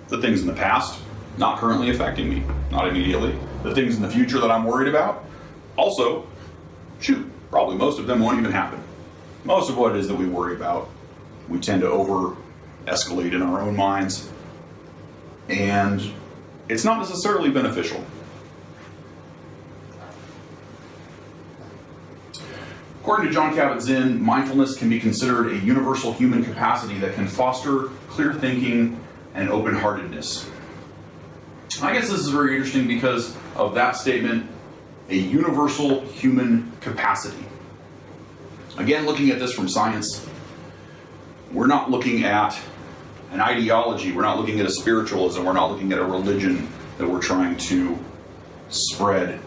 The things in the past, not currently affecting me, not immediately. The things in the future that I'm worried about, also, probably most of them won't even happen. Most of what it is that we worry about, we tend to over-escalate in our own minds, and it's not necessarily beneficial. According to John Kabat-Zinn, mindfulness can be considered a universal human capacity that can foster clear thinking and open-heartedness. I guess this is very interesting because of that statement, a universal human capacity. Again, looking at this from science, we're not looking at an ideology, we're not looking at a spiritualism, we're not looking at a religion that we're trying to spread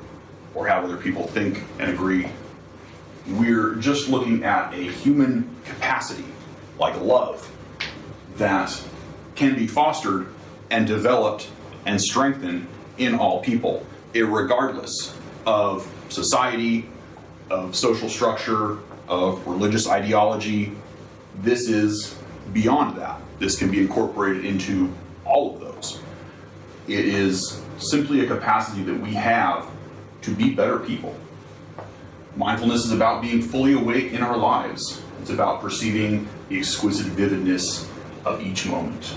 or have other people think and agree. We're just looking at a human capacity, like love, that can be fostered and developed and strengthened in all people, irregardless of society, of social structure, of religious ideology. This is beyond that. This can be incorporated into all of those. It is simply a capacity that we have to be better people. Mindfulness is about being fully awake in our lives. It's about perceiving the exquisite vividness of each moment.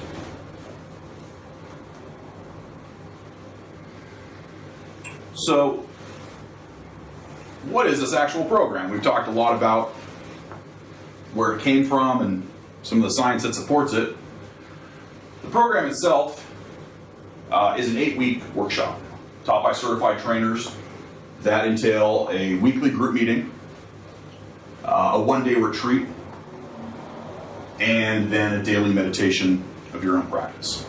So, what is this actual program? We've talked a lot about where it came from and some of the science that supports it. The program itself is an 8-week workshop taught by certified trainers that entail a weekly group meeting, a one-day retreat, and then a daily meditation of your own practice.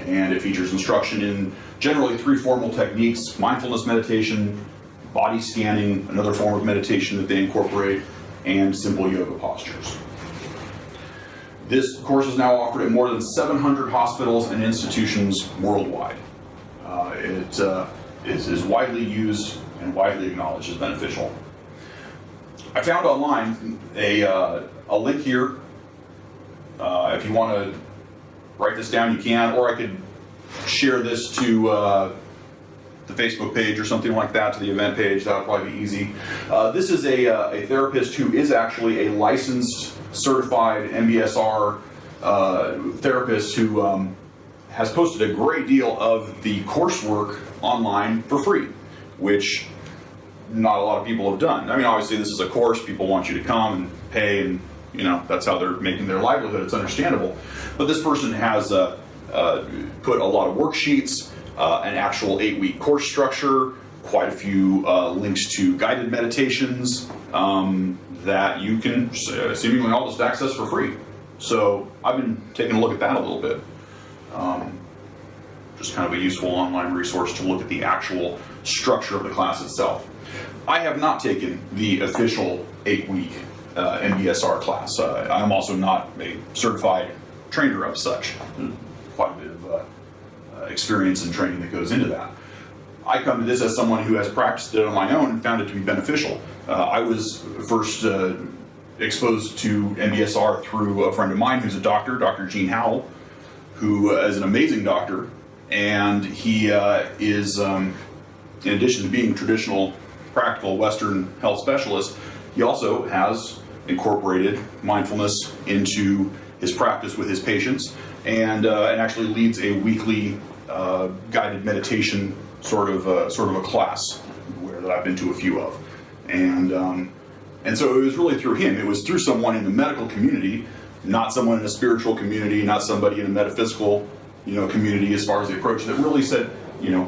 And it features instruction in generally 3 formal techniques: mindfulness meditation, body scanning, another form of meditation that they incorporate, and simple yoga postures. This course is now offered at more than 700 hospitals and institutions worldwide. It is widely used and widely acknowledged as beneficial. I found online a link here. If you want to write this down, you can, or I could share this to the Facebook page or something like that, to the event page. That would probably be easy. This is a therapist who is actually a licensed, certified MBSR therapist who has posted a great deal of the coursework online for free, which not a lot of people have done. I mean, obviously this is a course, people want you to come and pay, and that's how they're making their livelihood, it's understandable. But this person has put a lot of worksheets, an actual 8-week course structure, quite a few links to guided meditations that you can seemingly all just access for free. So I've been taking a look at that a little bit. Just kind of a useful online resource to look at the actual structure of the class itself. I have not taken the official 8-week MBSR class. I'm also not a certified trainer of such. Quite a bit of experience and training that goes into that. I come to this as someone who has practiced it on my own and found it to be beneficial. I was first exposed to MBSR through a friend of mine who's a doctor, Dr. Gene Howell, who is an amazing doctor, and he is, in addition to being a traditional, practical Western health specialist, he also has incorporated mindfulness into his practice with his patients, and actually leads a weekly guided meditation sort of a class that I've been to a few of, and so it was really through him. It was through someone in the medical community, not someone in a spiritual community, not somebody in a metaphysical community as far as the approach, that really said,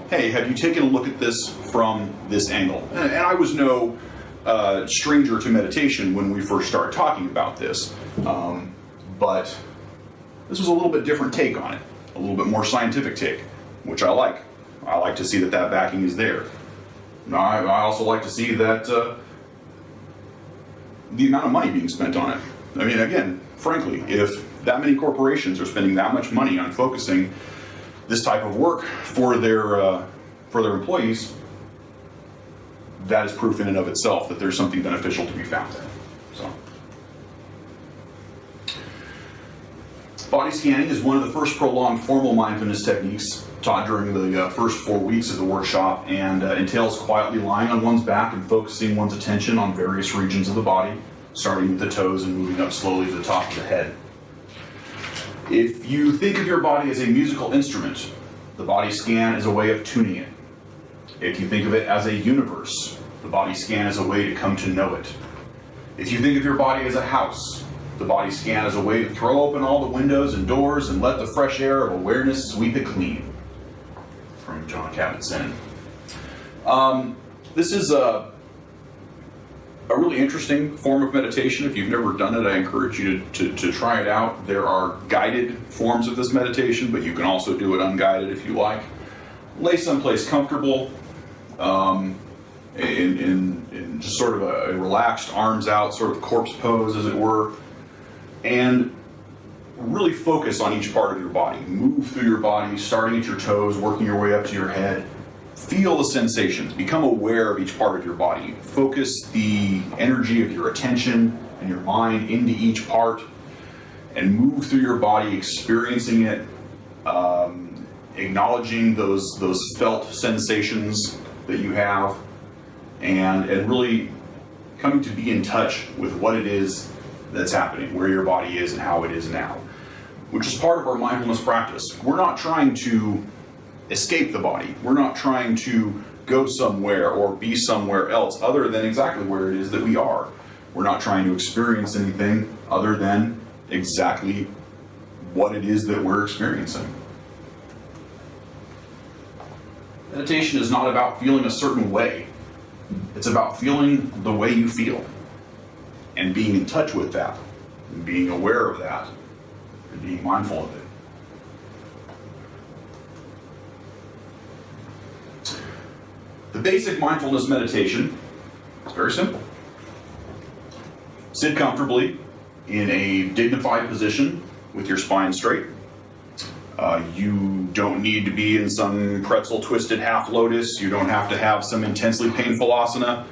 hey, have you taken a look at this from this angle? And I was no stranger to meditation when we first started talking about this, but this was a little bit different take on it, a little bit more scientific take, which I like. I like to see that backing is there. I also like to see that the amount of money being spent on it. I mean, again, frankly, if that many corporations are spending that much money on focusing this type of work for their employees, that is proof in and of itself that there's something beneficial to be found there. So, body scanning is one of the first prolonged formal mindfulness techniques taught during the first 4 weeks of the workshop, and entails quietly lying on one's back and focusing one's attention on various regions of the body, starting with the toes and moving up slowly to the top of the head. If you think of your body as a musical instrument, the body scan is a way of tuning it. If you think of it as a universe, the body scan is a way to come to know it. If you think of your body as a house, the body scan is a way to throw open all the windows and doors and let the fresh air of awareness sweep it clean. From John Kabat-Zinn. This is a really interesting form of meditation. If you've never done it, I encourage you to try it out. There are guided forms of this meditation, but you can also do it unguided if you like. Lay someplace comfortable, in just sort of a relaxed, arms out, sort of corpse pose, as it were, and really focus on each part of your body. Move through your body, starting at your toes, working your way up to your head. Feel the sensations. Become aware of each part of your body. Focus the energy of your attention and your mind into each part, and move through your body, experiencing it, acknowledging those felt sensations that you have, and really coming to be in touch with what it is that's happening, where your body is and how it is now, which is part of our mindfulness practice. We're not trying to escape the body. We're not trying to go somewhere or be somewhere else other than exactly where it is that we are. We're not trying to experience anything other than exactly what it is that we're experiencing. Meditation is not about feeling a certain way. It's about feeling the way you feel and being in touch with that, and being aware of that, and being mindful of it. The basic mindfulness meditation is very simple. Sit comfortably in a dignified position with your spine straight. You don't need to be in some pretzel twisted half lotus. You don't have to have some intensely painful asana,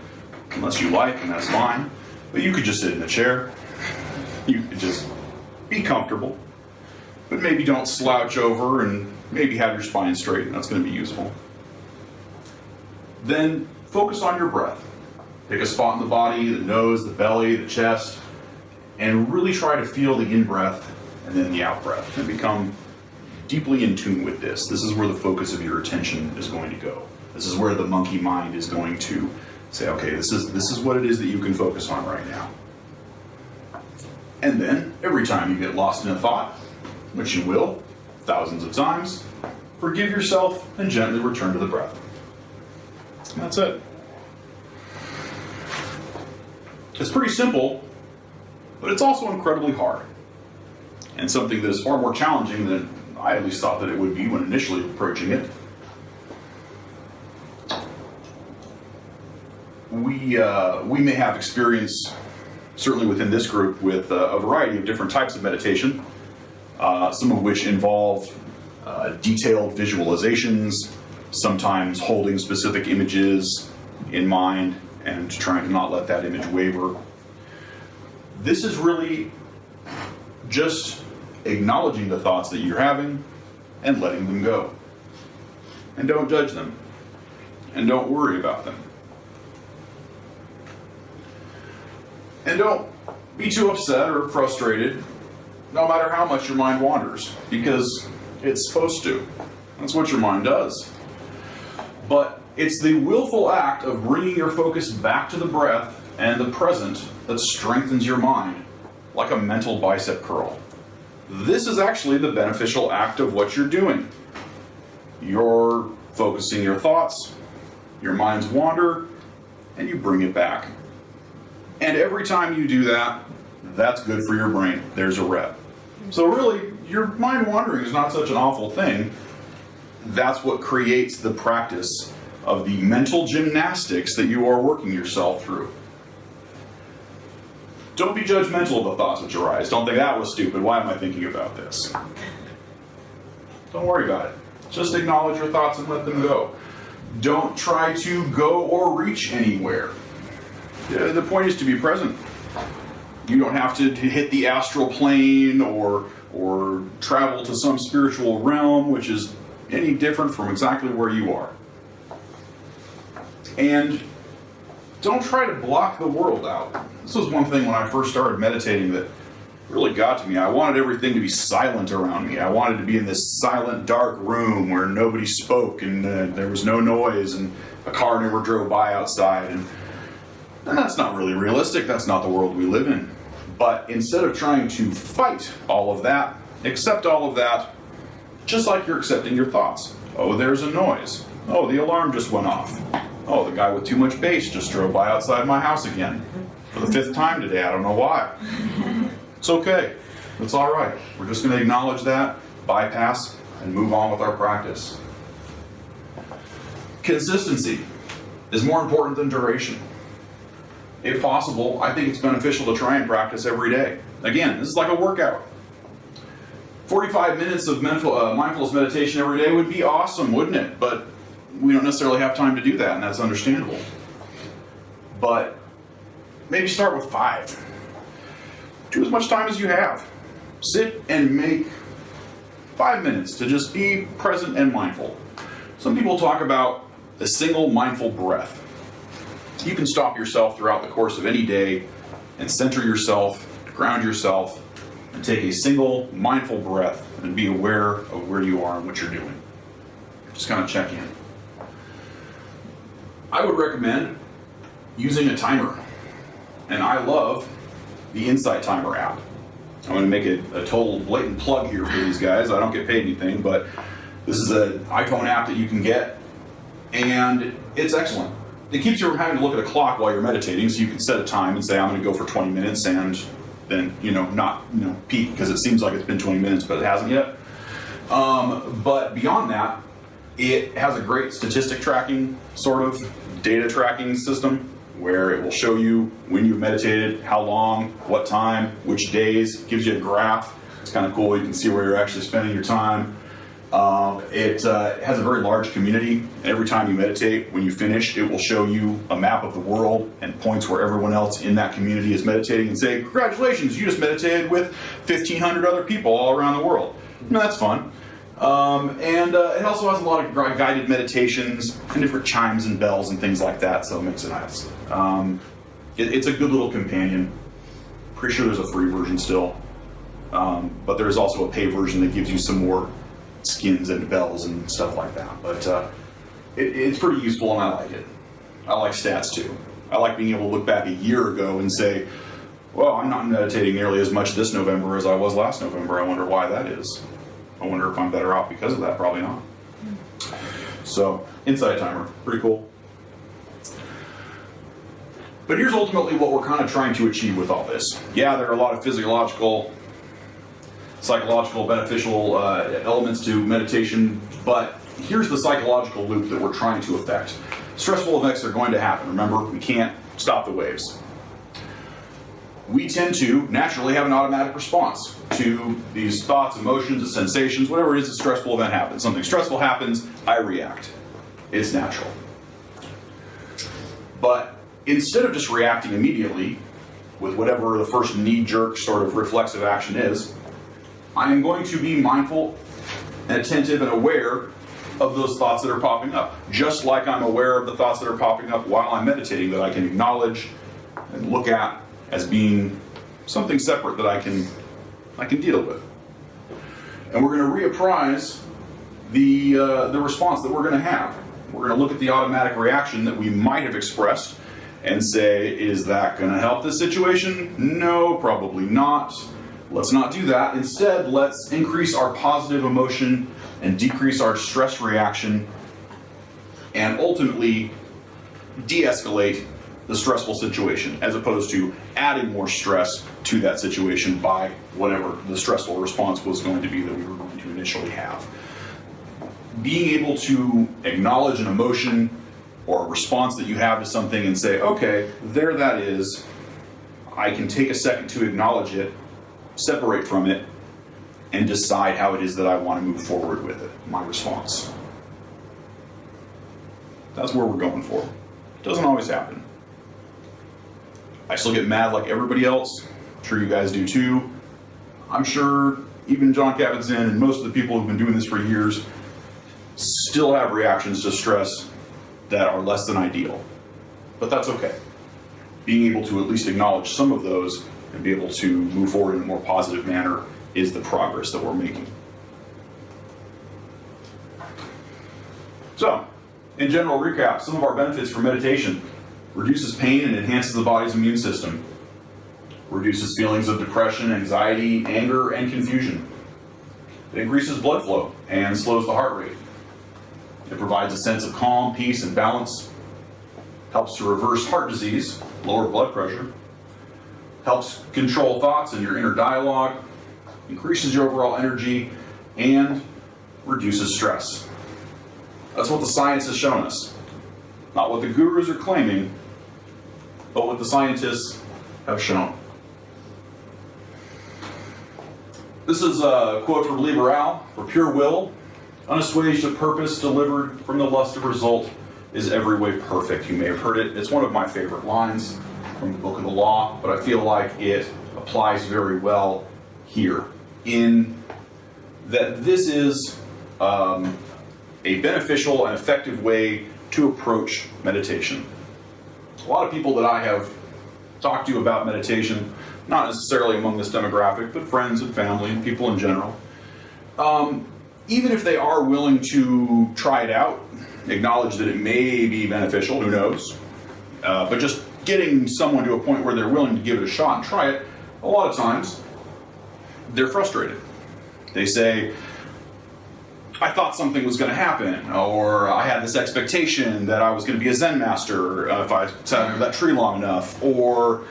unless you like, and that's fine. But you could just sit in a chair. You could just be comfortable, but maybe don't slouch over, and maybe have your spine straight, and that's going to be useful. Then focus on your breath. Pick a spot in the body, the nose, the belly, the chest, and really try to feel the in-breath and then the out-breath, and become deeply in tune with this. This is where the focus of your attention is going to go. This is where the monkey mind is going to Say, okay, this is what it is that you can focus on right now. And then, every time you get lost in a thought, which you will, thousands of times, forgive yourself and gently return to the breath. And that's it. It's pretty simple, but it's also incredibly hard. And something that is far more challenging than I at least thought that it would be when initially approaching it. We may have experience, certainly within this group, with a variety of different types of meditation, some of which involve detailed visualizations, sometimes holding specific images in mind and trying to not let that image waver. This is really just acknowledging the thoughts that you're having and letting them go. And don't judge them. And don't worry about them. And don't be too upset or frustrated, no matter how much your mind wanders, because it's supposed to. That's what your mind does. But it's the willful act of bringing your focus back to the breath and the present that strengthens your mind, like a mental bicep curl. This is actually the beneficial act of what you're doing. You're focusing your thoughts, your minds wander, and you bring it back. And every time you do that, that's good for your brain. There's a rep. So really, your mind wandering is not such an awful thing. That's what creates the practice of the mental gymnastics that you are working yourself through. Don't be judgmental of the thoughts which arise. Don't think that was stupid. Why am I thinking about this? Don't worry about it. Just acknowledge your thoughts and let them go. Don't try to go or reach anywhere. The point is to be present. You don't have to hit the astral plane or travel to some spiritual realm, which is any different from exactly where you are. And don't try to block the world out. This was one thing when I first started meditating that really got to me. I wanted everything to be silent around me. I wanted to be in this silent, dark room where nobody spoke and there was no noise and a car never drove by outside. And that's not really realistic. That's not the world we live in. But instead of trying to fight all of that, accept all of that, just like you're accepting your thoughts. Oh, there's a noise. Oh, the alarm just went off. Oh, the guy with too much bass just drove by outside my house again. For the 5th time today, I don't know why. It's okay. It's all right. We're just going to acknowledge that, bypass, and move on with our practice. Consistency is more important than duration. If possible, I think it's beneficial to try and practice every day. Again, this is like a workout. 45 minutes of mindfulness meditation every day would be awesome, wouldn't it? But we don't necessarily have time to do that, and that's understandable. But maybe start with 5. Do as much time as you have. Sit and make 5 minutes to just be present and mindful. Some people talk about a single mindful breath. You can stop yourself throughout the course of any day and center yourself, ground yourself, and take a single mindful breath and be aware of where you are and what you're doing. Just kind of check in. I would recommend using a timer. And I love the Insight Timer app. I'm going to make a total blatant plug here for these guys. I don't get paid anything, but this is an iPhone app that you can get, and it's excellent. It keeps you from having to look at a clock while you're meditating, so you can set a time and say, I'm going to go for 20 minutes, and then, not peak, because it seems like it's been 20 minutes, but it hasn't yet. But beyond that, it has a great statistic tracking, sort of data tracking system, where it will show you when you've meditated, how long, what time, which days. It gives you a graph. It's kind of cool. You can see where you're actually spending your time. It has a very large community. Every time you meditate, when you finish, it will show you a map of the world and points where everyone else in that community is meditating and say, congratulations, you just meditated with 1,500 other people all around the world. That's fun. And it also has a lot of guided meditations and different chimes and bells and things like that, so it makes it nice. It's a good little companion. Pretty sure there's a free version still. But there's also a pay version that gives you some more skins and bells and stuff like that. But it's pretty useful and I like it. I like stats too. I like being able to look back a year ago and say, well, I'm not meditating nearly as much this November as I was last November. I wonder why that is. I wonder if I'm better off because of that. Probably not. So, insight timer, pretty cool. But here's ultimately what we're kind of trying to achieve with all this. Yeah, there are a lot of physiological, psychological, beneficial elements to meditation, but here's the psychological loop that we're trying to affect. Stressful events are going to happen. Remember, we can't stop the waves. We tend to naturally have an automatic response to these thoughts, emotions, and sensations. Whatever it is, a stressful event happens. Something stressful happens, I react. It's natural. But instead of just reacting immediately with whatever the first knee-jerk sort of reflexive action is, I am going to be mindful and attentive and aware of those thoughts that are popping up. Just like I'm aware of the thoughts that are popping up while I'm meditating that I can acknowledge and look at as being something separate that I can deal with. And we're going to reapprise the response that we're going to have. We're going to look at the automatic reaction that we might have expressed and say, is that going to help this situation? No, probably not. Let's not do that. Instead, let's increase our positive emotion and decrease our stress reaction and ultimately de-escalate the stressful situation, as opposed to adding more stress to that situation by whatever the stressful response was going to be that we were going to initially have. Being able to acknowledge an emotion or a response that you have to something and say, okay, there that is. I can take a second to acknowledge it, separate from it, and decide how it is that I want to move forward with it, my response. That's where we're going for. It doesn't always happen. I still get mad like everybody else. I'm sure you guys do too. I'm sure even John Kabat-Zinn and most of the people who've been doing this for years still have reactions to stress that are less than ideal. But that's okay. Being able to at least acknowledge some of those and be able to move forward in a more positive manner is the progress that we're making. So, in general recap, some of our benefits for meditation: reduces pain and enhances the body's immune system, reduces feelings of depression, anxiety, anger, and confusion. It increases blood flow and slows the heart rate. It provides a sense of calm, peace, and balance, helps to reverse heart disease, lower blood pressure, helps control thoughts and your inner dialogue, increases your overall energy, and reduces stress. That's what the science has shown us. Not what the gurus are claiming, but what the scientists have shown. This is a quote from Liberal: "For pure will, unassuaged of purpose, delivered from the lust of result, is every way perfect." You may have heard it. It's one of my favorite lines from the Book of the Law, but I feel like it applies very well here, in that this is a beneficial and effective way to approach meditation. A lot of people that I have talked to about meditation, not necessarily among this demographic, but friends and family and people in general, even if they are willing to try it out, acknowledge that it may be beneficial, who knows, but just getting someone to a point where they're willing to give it a shot and try it, a lot of times they're frustrated. They say, I thought something was going to happen, or I had this expectation that I was going to be a Zen master if I sat under that tree long enough, or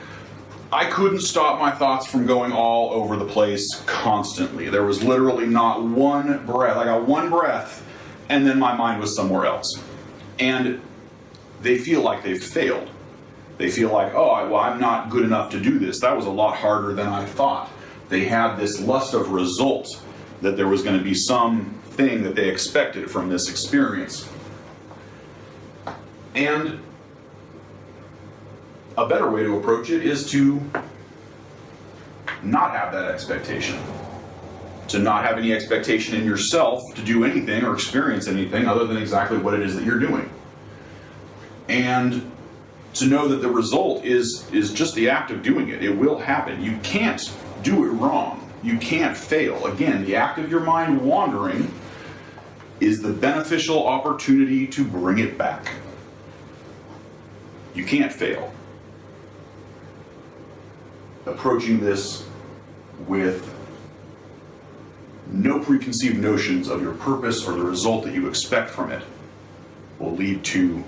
I couldn't stop my thoughts from going all over the place constantly. There was literally not one breath. I got one breath, and then my mind was somewhere else. And they feel like they've failed. They feel like, oh, well, I'm not good enough to do this. That was a lot harder than I thought. They had this lust of result, that there was going to be some thing that they expected from this experience. And a better way to approach it is to not have that expectation. To not have any expectation in yourself to do anything or experience anything other than exactly what it is that you're doing. And to know that the result is just the act of doing it. It will happen. You can't do it wrong. You can't fail. Again, the act of your mind wandering is the beneficial opportunity to bring it back. You can't fail. Approaching this with no preconceived notions of your purpose or the result that you expect from it will lead to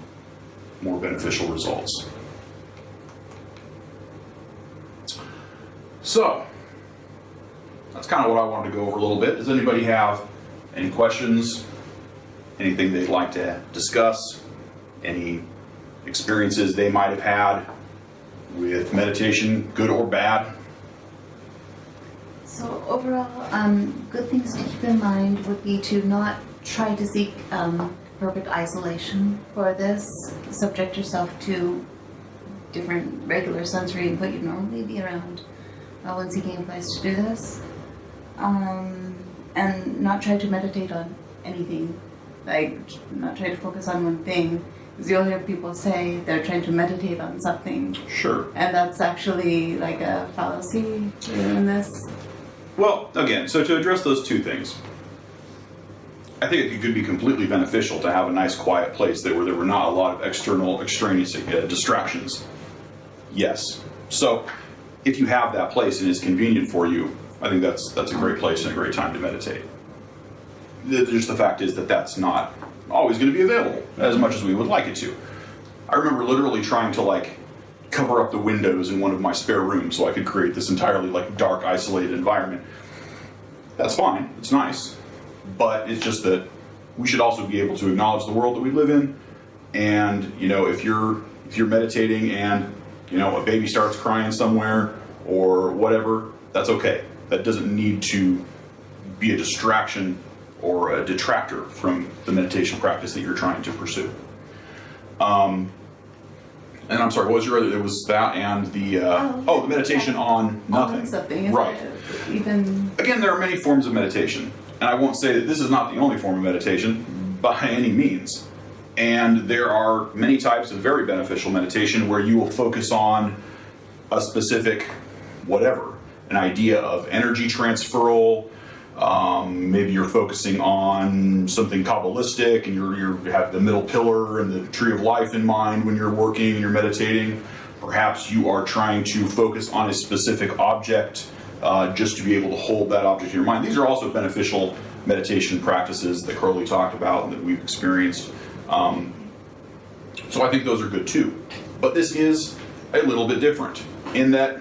more beneficial results. So, that's kind of what I wanted to go over a little bit. Does anybody have any questions? Anything they'd like to discuss? Any experiences they might have had with meditation, good or bad? So overall, good things to keep in mind would be to not try to seek perfect isolation for this. Subject yourself to different regular sensory input you'd normally be around when seeking a place to do this. And not try to meditate on anything, like not try to focus on one thing. Because you'll hear people say they're trying to meditate on something. Sure. And that's actually like a fallacy in this. Well, again, so to address those two things, I think it could be completely beneficial to have a nice quiet place where there were not a lot of external, extraneous distractions. Yes. So if you have that place and it's convenient for you, I think that's a great place and a great time to meditate. Just the fact is that that's not always going to be available as much as we would like it to. I remember literally trying to cover up the windows in one of my spare rooms so I could create this entirely dark, isolated environment. That's fine, it's nice, but it's just that we should also be able to acknowledge the world that we live in. And if you're meditating and a baby starts crying somewhere or whatever, that's okay. That doesn't need to be a distraction or a detractor from the meditation practice that you're trying to pursue. And I'm sorry, what was your other? It was that and the the meditation on nothing. Something, right. Even again, there are many forms of meditation, and I won't say that this is not the only form of meditation by any means. And there are many types of very beneficial meditation where you will focus on a specific whatever, an idea of energy transferal. Maybe you're focusing on something Kabbalistic and you have the middle pillar and the tree of life in mind when you're working and you're meditating. Perhaps you are trying to focus on a specific object just to be able to hold that object in your mind. These are also beneficial meditation practices that Crowley talked about and that we've experienced. So I think those are good too. But this is a little bit different in that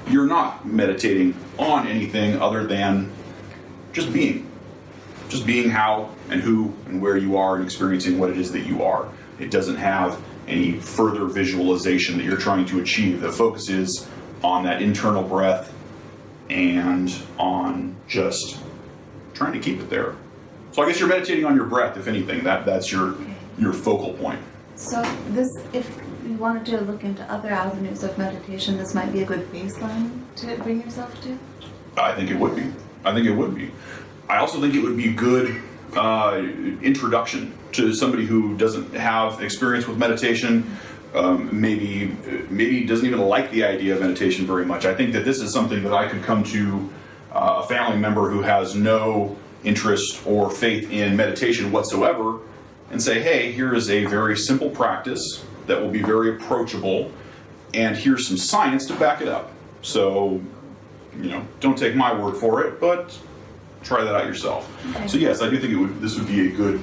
you're not meditating on anything other than just being how and who and where you are and experiencing what it is that you are. It doesn't have any further visualization that you're trying to achieve. The focus is on that internal breath and on just trying to keep it there. So I guess you're meditating on your breath, if anything. That's your focal point. So this, if you wanted to look into other avenues of meditation, this might be a good baseline to bring yourself to? I think it would be. I also think it would be a good introduction to somebody who doesn't have experience with meditation, maybe doesn't even like the idea of meditation very much. I think that this is something that I could come to a family member who has no interest or faith in meditation whatsoever and say, hey, here is a very simple practice that will be very approachable, and here's some science to back it up. So, don't take my word for it, but try that out yourself. Okay. So yes, I do think this would be a good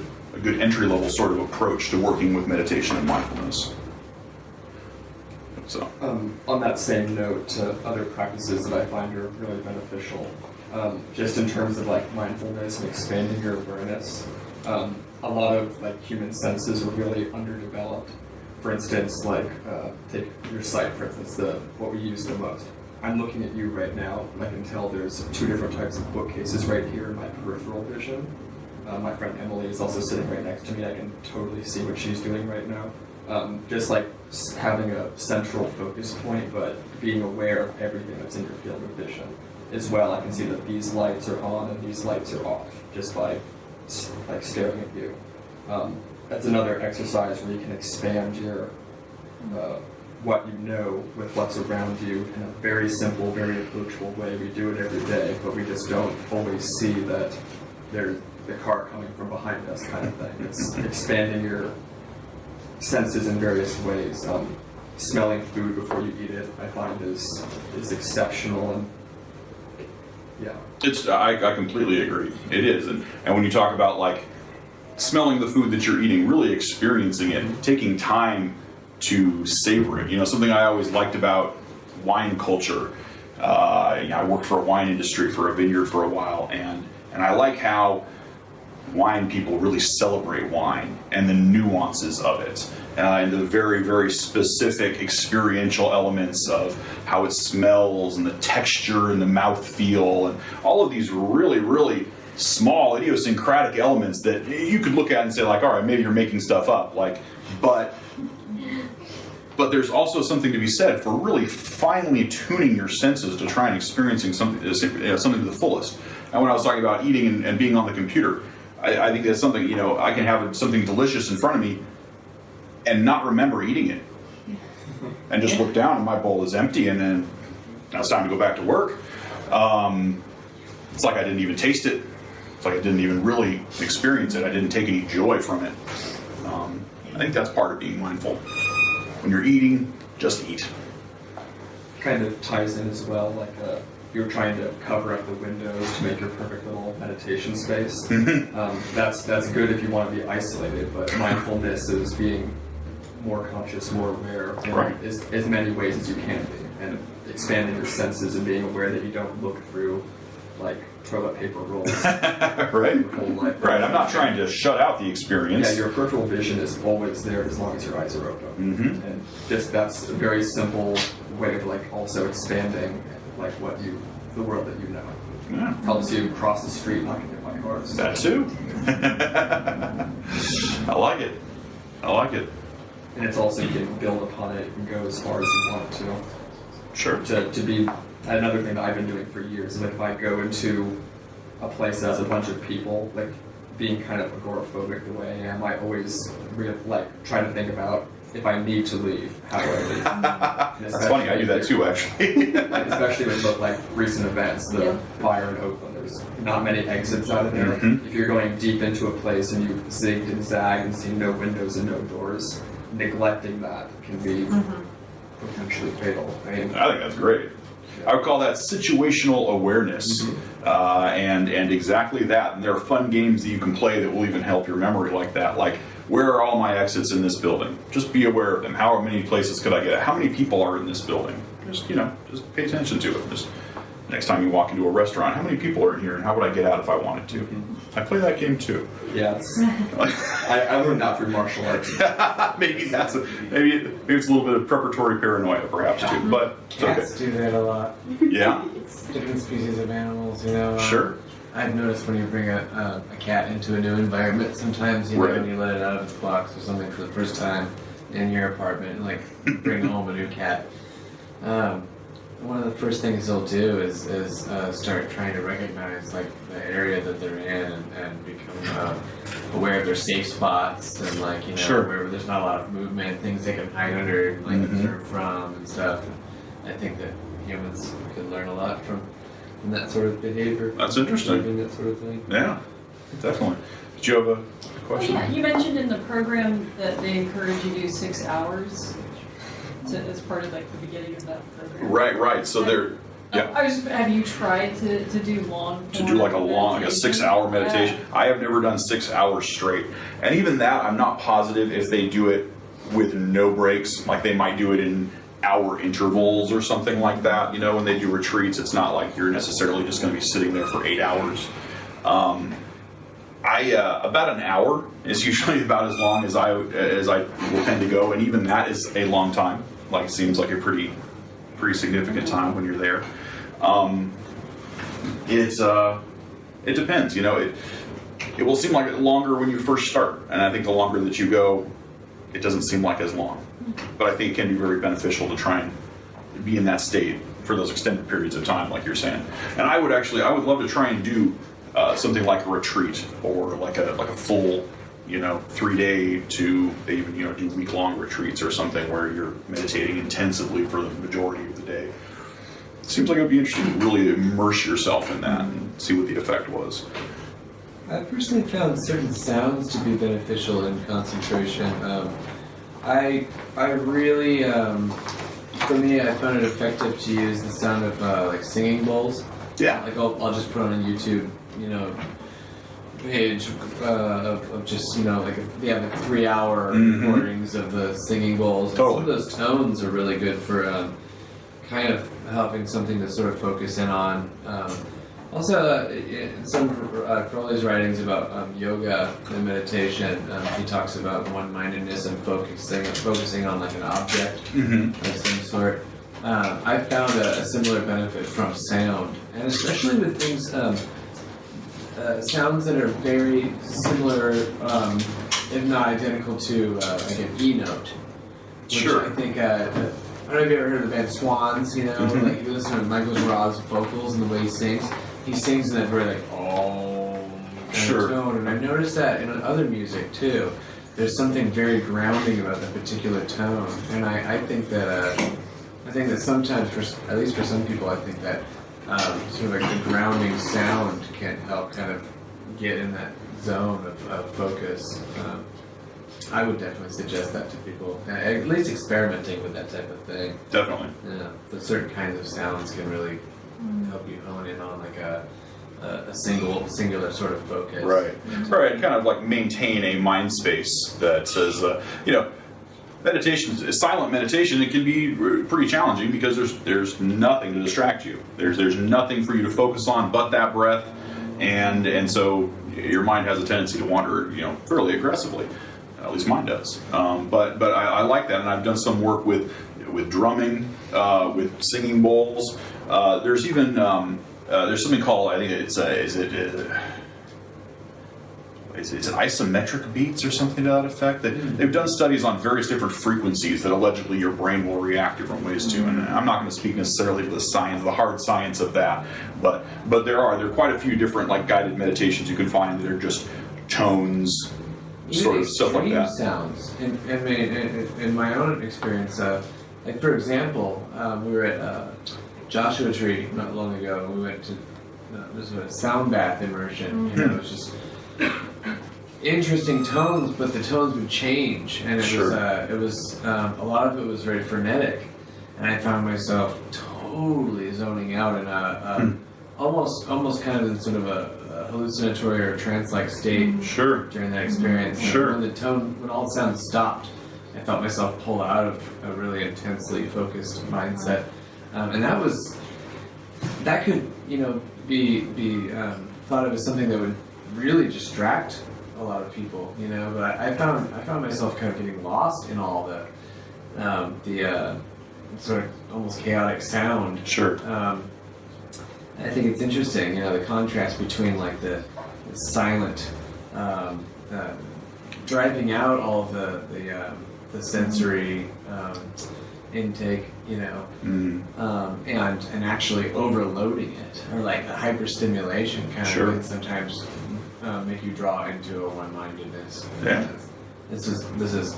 entry-level sort of approach to working with meditation and mindfulness. So, on that same note, to other practices that I find are really beneficial, just in terms of mindfulness and expanding your awareness, a lot of human senses are really underdeveloped. For instance, take your sight, for instance, what we use the most. I'm looking at you right now, and I can tell there's two different types of bookcases right here in my peripheral vision. My friend Emily is also sitting right next to me. I can totally see what she's doing right now. Just having a central focus point, but being aware of everything that's in your field of vision. As well, I can see that these lights are on and these lights are off, just by staring at you. That's another exercise where you can expand your what you know with what's around you in a very simple, very approachable way. We do it every day, but we just don't always see that there's the car coming from behind us kind of thing. It's expanding your senses in various ways. Smelling food before you eat it, I find is exceptional, and yeah. I completely agree. It is, and when you talk about like smelling the food that you're eating, really experiencing it, taking time to savor it. You know, something I always liked about wine culture. I worked for a wine industry for a vineyard for a while, and I like how wine people really celebrate wine and the nuances of it, and the very, very specific experiential elements of how it smells and the texture and the mouthfeel and all of these really, really small idiosyncratic elements that you could look at and say like, all right, maybe you're making stuff up, like, but there's also something to be said for really finely tuning your senses to try and experiencing something to the fullest. And when I was talking about eating and being on the computer, I think that's something, I can have something delicious in front of me and not remember eating it. And just look down and my bowl is empty, and then now it's time to go back to work. It's like I didn't even taste it. It's like I didn't even really experience it. I didn't take any joy from it. I think that's part of being mindful. When you're eating, just eat. Kind of ties in as well, like you're trying to cover up the windows to make your perfect little meditation space. That's good if you want to be isolated, but mindfulness is being more conscious, more aware in as many ways as you can be, and expanding your senses and being aware that you don't look through like toilet paper rolls. Right. I'm not trying to shut out the experience. Yeah, your peripheral vision is always there as long as your eyes are open. And just that's a very simple way of like also expanding like the world that you know. Yeah. Helps you cross the street not get hit by cars. That too. I like it. And it's also, you can build upon it, you can go as far as you want to. Sure. To be another thing that I've been doing for years is like if I go into a place that has a bunch of people, like being kind of agoraphobic the way I am, I always try to think about if I need to leave, how do I leave? That's funny, I do that too actually. Especially with like recent events, the fire in Oakland, there's not many exits out of there. If you're going deep into a place and you've zigged and zagged and seen no windows and no doors, neglecting that can be potentially fatal. I think that's great. I would call that situational awareness, and exactly that. And there are fun games that you can play that will even help your memory like that. Like, where are all my exits in this building? Just be aware of them. How many places could I get? How many people are in this building? Just just pay attention to it. Just next time you walk into a restaurant, how many people are in here, and how would I get out if I wanted to? I play that game too. Yeah, I learned that through martial arts. Maybe maybe it's a little bit of preparatory paranoia, perhaps too. But it's cats do that a lot. Yeah. Different species of animals, Sure. I've noticed when you bring a cat into a new environment, sometimes when you let it out of its box or something for the first time in your apartment, like bring home a new cat. One of the first things they'll do is start trying to recognize like the area that they're in and become aware of their safe spots and where there's not a lot of movement, things they can hide under, like observe from and stuff. And I think that humans could learn a lot from that sort of behavior. That's interesting. That sort of thing. Yeah, definitely. Did you have a question? Well, yeah, you mentioned in the program that they encourage you to do 6 hours as part of like the beginning of that program. Right. So they're have you tried to do long? To do like a 6 hour meditation? I have never done 6 hours straight, and even that I'm not positive if they do it with no breaks. Like they might do it in hour intervals or something like that. When they do retreats, it's not like you're necessarily just going to be sitting there for 8 hours. About an hour is usually about as long as I will tend to go, and even that is a long time. Like seems like a pretty significant time when you're there. It depends. It will seem like longer when you first start, and I think the longer that you go, it doesn't seem like as long. But I think it can be very beneficial to try and be in that state for those extended periods of time, like you're saying. And I would love to try and do something like a retreat or like a full, 3-day to they even do week-long retreats or something where you're meditating intensively for the majority of the day. It seems like it would be interesting to really immerse yourself in that and see what the effect was. I personally found certain sounds to be beneficial in concentration. I really, for me, I found it effective to use the sound of like singing bowls. Yeah. Like I'll just put on a YouTube, page of just like if they have like 3-hour recordings of the singing bowls. Totally. Some of those tones are really good for kind of helping something to sort of focus in on. Also, in some of Crowley's writings about yoga and meditation, he talks about one-mindedness and focusing on like an object of some sort. I found a similar benefit from sound, and especially with things, sounds that are very similar, if not identical to like an E note. Which Sure. I think, I don't know if you ever heard of the band Swans, like you listen to Michael Raw's vocals and the way he sings in that very like, Sure. tone, and I've noticed that in other music too. There's something very grounding about that particular tone, and I think that sometimes, at least for some people, I think that sort of like the grounding sound can help kind of get in that zone of focus. I would definitely suggest that to people, at least experimenting with that type of thing. Definitely. Yeah, the certain kinds of sounds can really help you hone in on like a singular sort of focus. Right. Right. Kind of like maintain a mind space that says, meditation, silent meditation, it can be pretty challenging because there's nothing to distract you. There's nothing for you to focus on but that breath, and so your mind has a tendency to wander, fairly aggressively. At least mine does. But I like that, and I've done some work with drumming, with singing bowls. There's even there's something called, I think is it isometric beats or something to that effect? They've done studies on various different frequencies that allegedly your brain will react different ways to, and I'm not going to speak necessarily to the hard science of that, but there are quite a few different like guided meditations you can find that are just tones, sort of stuff like that. Sounds. In my own experience, like for example, we were at Joshua Tree not long ago, and we went to this was a sound bath immersion. It was just interesting tones, but the tones would change, and it was a lot of it was very frenetic, and I found myself totally zoning out in almost kind of in sort of a hallucinatory or trance-like state during that experience. And when all the sounds stopped, I felt myself pull out of a really intensely focused mindset, and that could be thought of as something that would really distract a lot of people, but I found myself kind of getting lost in all the sort of almost chaotic sound. I think it's interesting, the contrast between like the silent, driving out all of the sensory intake, and actually overloading it, or like the hyperstimulation kind of can sometimes make you draw into a one-mindedness. Yeah. This is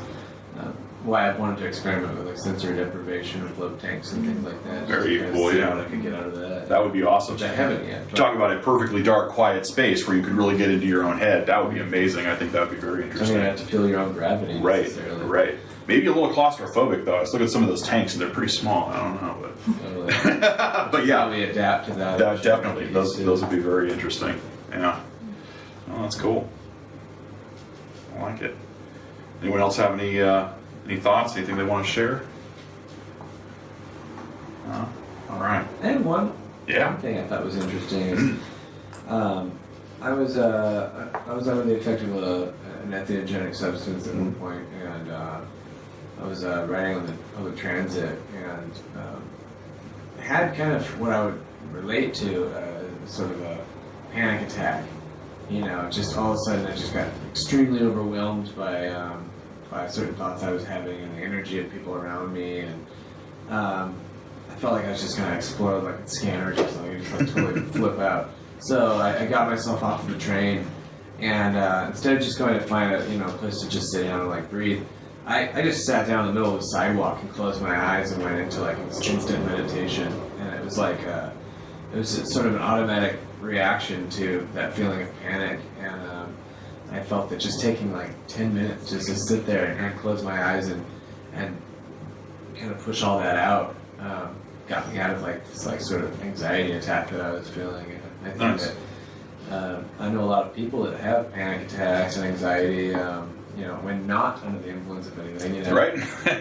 why I've wanted to experiment with like sensory deprivation of float tanks and things like that. Very cool, see what I could get out of that. That would be awesome. Which I haven't yet. Talk about a perfectly dark, quiet space where you could really get into your own head. That would be amazing. I think that would be very I interesting. mean, you have to feel your own gravity. Right. Maybe a little claustrophobic though. I was looking at some of those tanks and they're pretty small. I don't know, but but yeah, we adapt to that. Definitely. Those would be very interesting. Yeah. Oh, that's cool. I like it. Anyone else have any thoughts? Anything they want to share? All right. And one Yeah. thing I thought was interesting is I was under the effect of an entheogenic substance at one point, and I was riding on the public transit, and had kind of what I would relate to sort of a panic attack. Just all of a sudden I just got extremely overwhelmed by certain thoughts I was having and the energy of people around me, and I felt like I was just going to explode like a scanner or something, just like totally flip out. So I got myself off the train, and instead of just going to find a place to just sit down and like breathe, I just sat down in the middle of the sidewalk and closed my eyes and went into like this instant meditation, and it was like it was sort of an automatic reaction to that feeling of panic, and I felt that just taking like 10 minutes just to sit there and close my eyes and and kind of push all that out, got me out of like this like sort of anxiety attack that I was feeling. And I think Nice. that I know a lot of people that have panic attacks and anxiety, you know, when not under the influence of anything, you know. Right?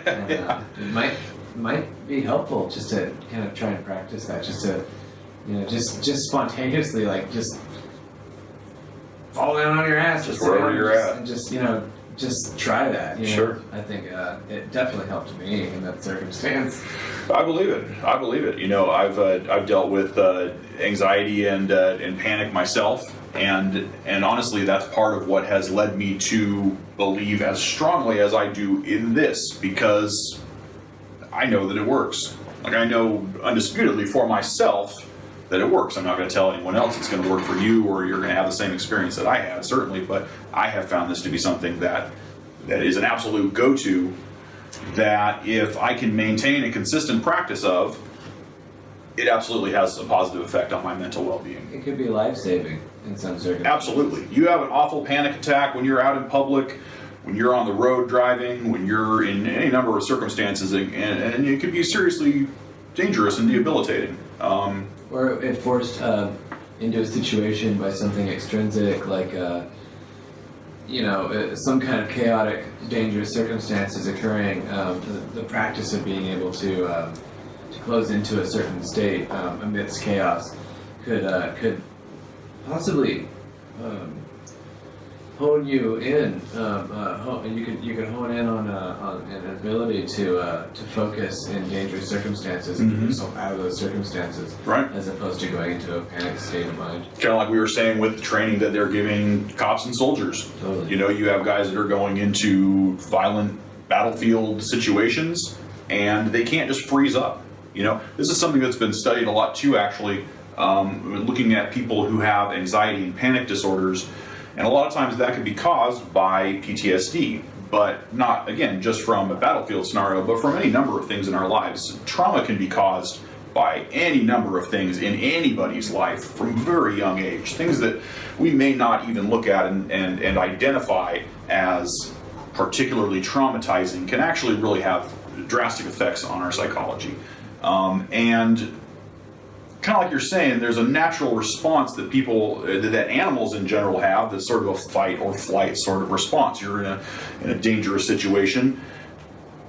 And, it might be helpful just to kind of try and practice that, just to, you know, just spontaneously, like, just fall down on your ass, Just wherever you're at. and just, you know, just try that. You know? Sure. I think it definitely helped me in that circumstance. I believe it. I believe it. You know, I've dealt with anxiety and panic myself, and honestly, that's part of what has led me to believe as strongly as I do in this, because I know that it works. Like, I know undisputedly for myself that it works. I'm not going to tell anyone else it's going to work for you, or you're going to have the same experience that I had, certainly, but I have found this to be something that is an absolute go-to, that if I can maintain a consistent practice of, it absolutely has a positive effect on my mental well-being. It could be life-saving in some circumstances. Absolutely. You have an awful panic attack when you're out in public, when you're on the road driving, when you're in any number of circumstances, and it could be seriously dangerous and debilitating. Or if forced into a situation by something extrinsic, like you know, some kind of chaotic, dangerous circumstances occurring, the practice of being able to close into a certain state amidst chaos could possibly hone you in. You could hone in on an ability to focus in dangerous circumstances and get yourself out of those circumstances, Right. as opposed to going into a panic state of mind. Kind of like we were saying with the training that they're giving cops and soldiers. Totally. You know, you have guys that are going into violent battlefield situations, and they can't just freeze up. You know, this is something that's been studied a lot too, actually, looking at people who have anxiety and panic disorders. And a lot of times that can be caused by PTSD, but not, again, just from a battlefield scenario, but from any number of things in our lives. Trauma can be caused by any number of things in anybody's life from a very young age. Things that we may not even look at and identify as particularly traumatizing can actually really have drastic effects on our psychology. And kind of like you're saying, there's a natural response that that animals in general have, that's sort of a fight or flight sort of response. You're in a dangerous situation.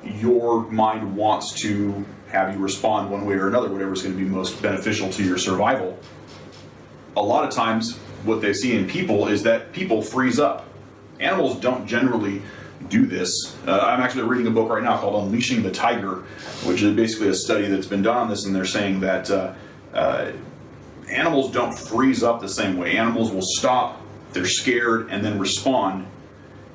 Your mind wants to have you respond one way or another, whatever is going to be most beneficial to your survival. A lot of times, what they see in people is that people freeze up. Animals don't generally do this. I'm actually reading a book right now called Unleashing the Tiger, which is basically a study that's been done on this, and they're saying that animals don't freeze up the same way. Animals will stop, they're scared, and then respond,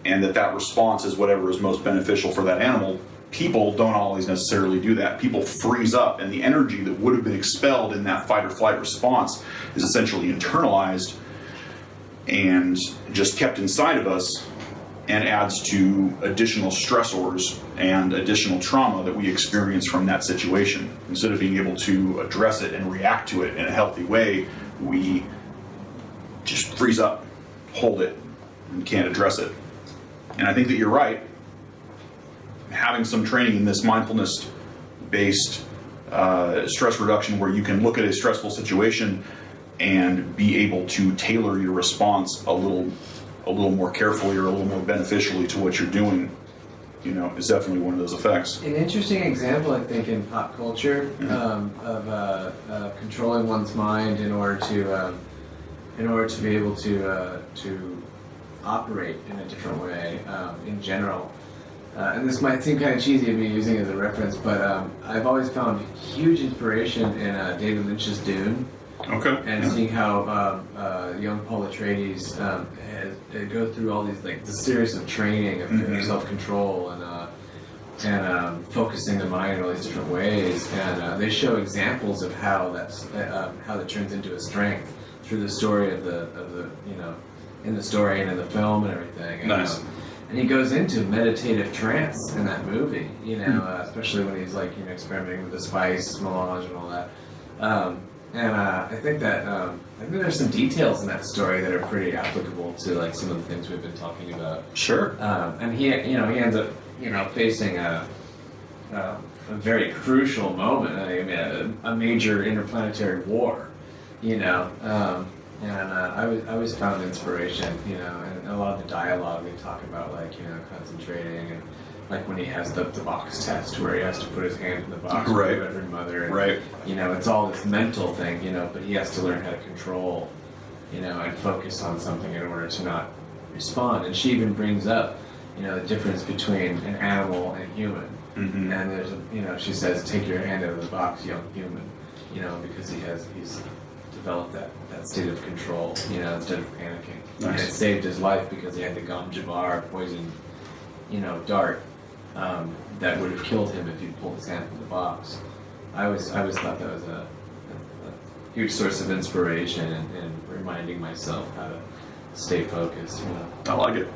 and that response is whatever is most beneficial for that animal. People don't always necessarily do that. People freeze up, and the energy that would have been expelled in that fight or flight response is essentially internalized and just kept inside of us, and adds to additional stressors and additional trauma that we experience from that situation. Instead of being able to address it and react to it in a healthy way, we just freeze up, hold it, and can't address it. And I think that you're right. Having some training in this mindfulness-based stress reduction, where you can look at a stressful situation and be able to tailor your response a little more carefully or a little more beneficially to what you're doing, you know, is definitely one of those effects. An interesting example, I think, in pop culture of controlling one's mind in order to be able to operate in a different way in general. And this might seem kind of cheesy of me using it as a reference, but I've always found huge inspiration in David Lynch's Dune. Okay. And seeing how young Paul Atreides go through all these, like, the series of training of self-control and focusing the mind in all these different ways, and they show examples of how that turns into a strength through the story of the you know, in the story and in the film and everything. And, Nice. And he goes into meditative trance in that movie, you know, especially when he's, like, you know, experimenting with the spice melange and all that. And I think there's some details in that story that are pretty applicable to, like, some of the things we've been talking about. Sure. And he ends up, you know, facing a very crucial moment. I mean, a major interplanetary war, you know. I always found inspiration, you know, and a lot of the dialogue they talk about, like, you know, concentrating, and like when he has the box test where he has to put his hand in the box for Right. every mother, and, Right. you know, it's all this mental thing, you know, but he has to learn how to control, you know, and focus on something in order to not respond. And she even brings up, you know, the difference between an animal and human. Mm-hmm. And there's, you know, she says, take your hand out of the box, young human, you know, because he's developed that state of control, you know, instead of panicking. Nice. And it saved his life because he had the gum jabbar poison, you know, dart that would have killed him if he'd pulled his hand from the box. I always thought that was a huge source of inspiration and reminding myself how to stay focused, you know. I like it.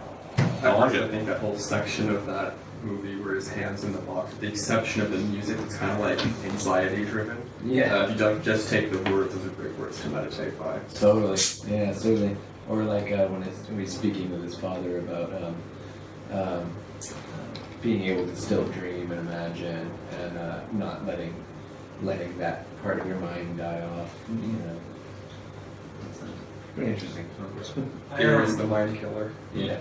I like it. think that whole section of that movie where his hand's in the box, with the exception of the music, it's kind of like anxiety driven. Yeah. If you don't just take the words, those are great words to meditate by. Totally. Yeah, certainly. Or like when he's speaking with his father about being able to still dream and imagine, and not letting that part of your mind die off. You know, it's pretty interesting. Fear is the mind killer. Yeah.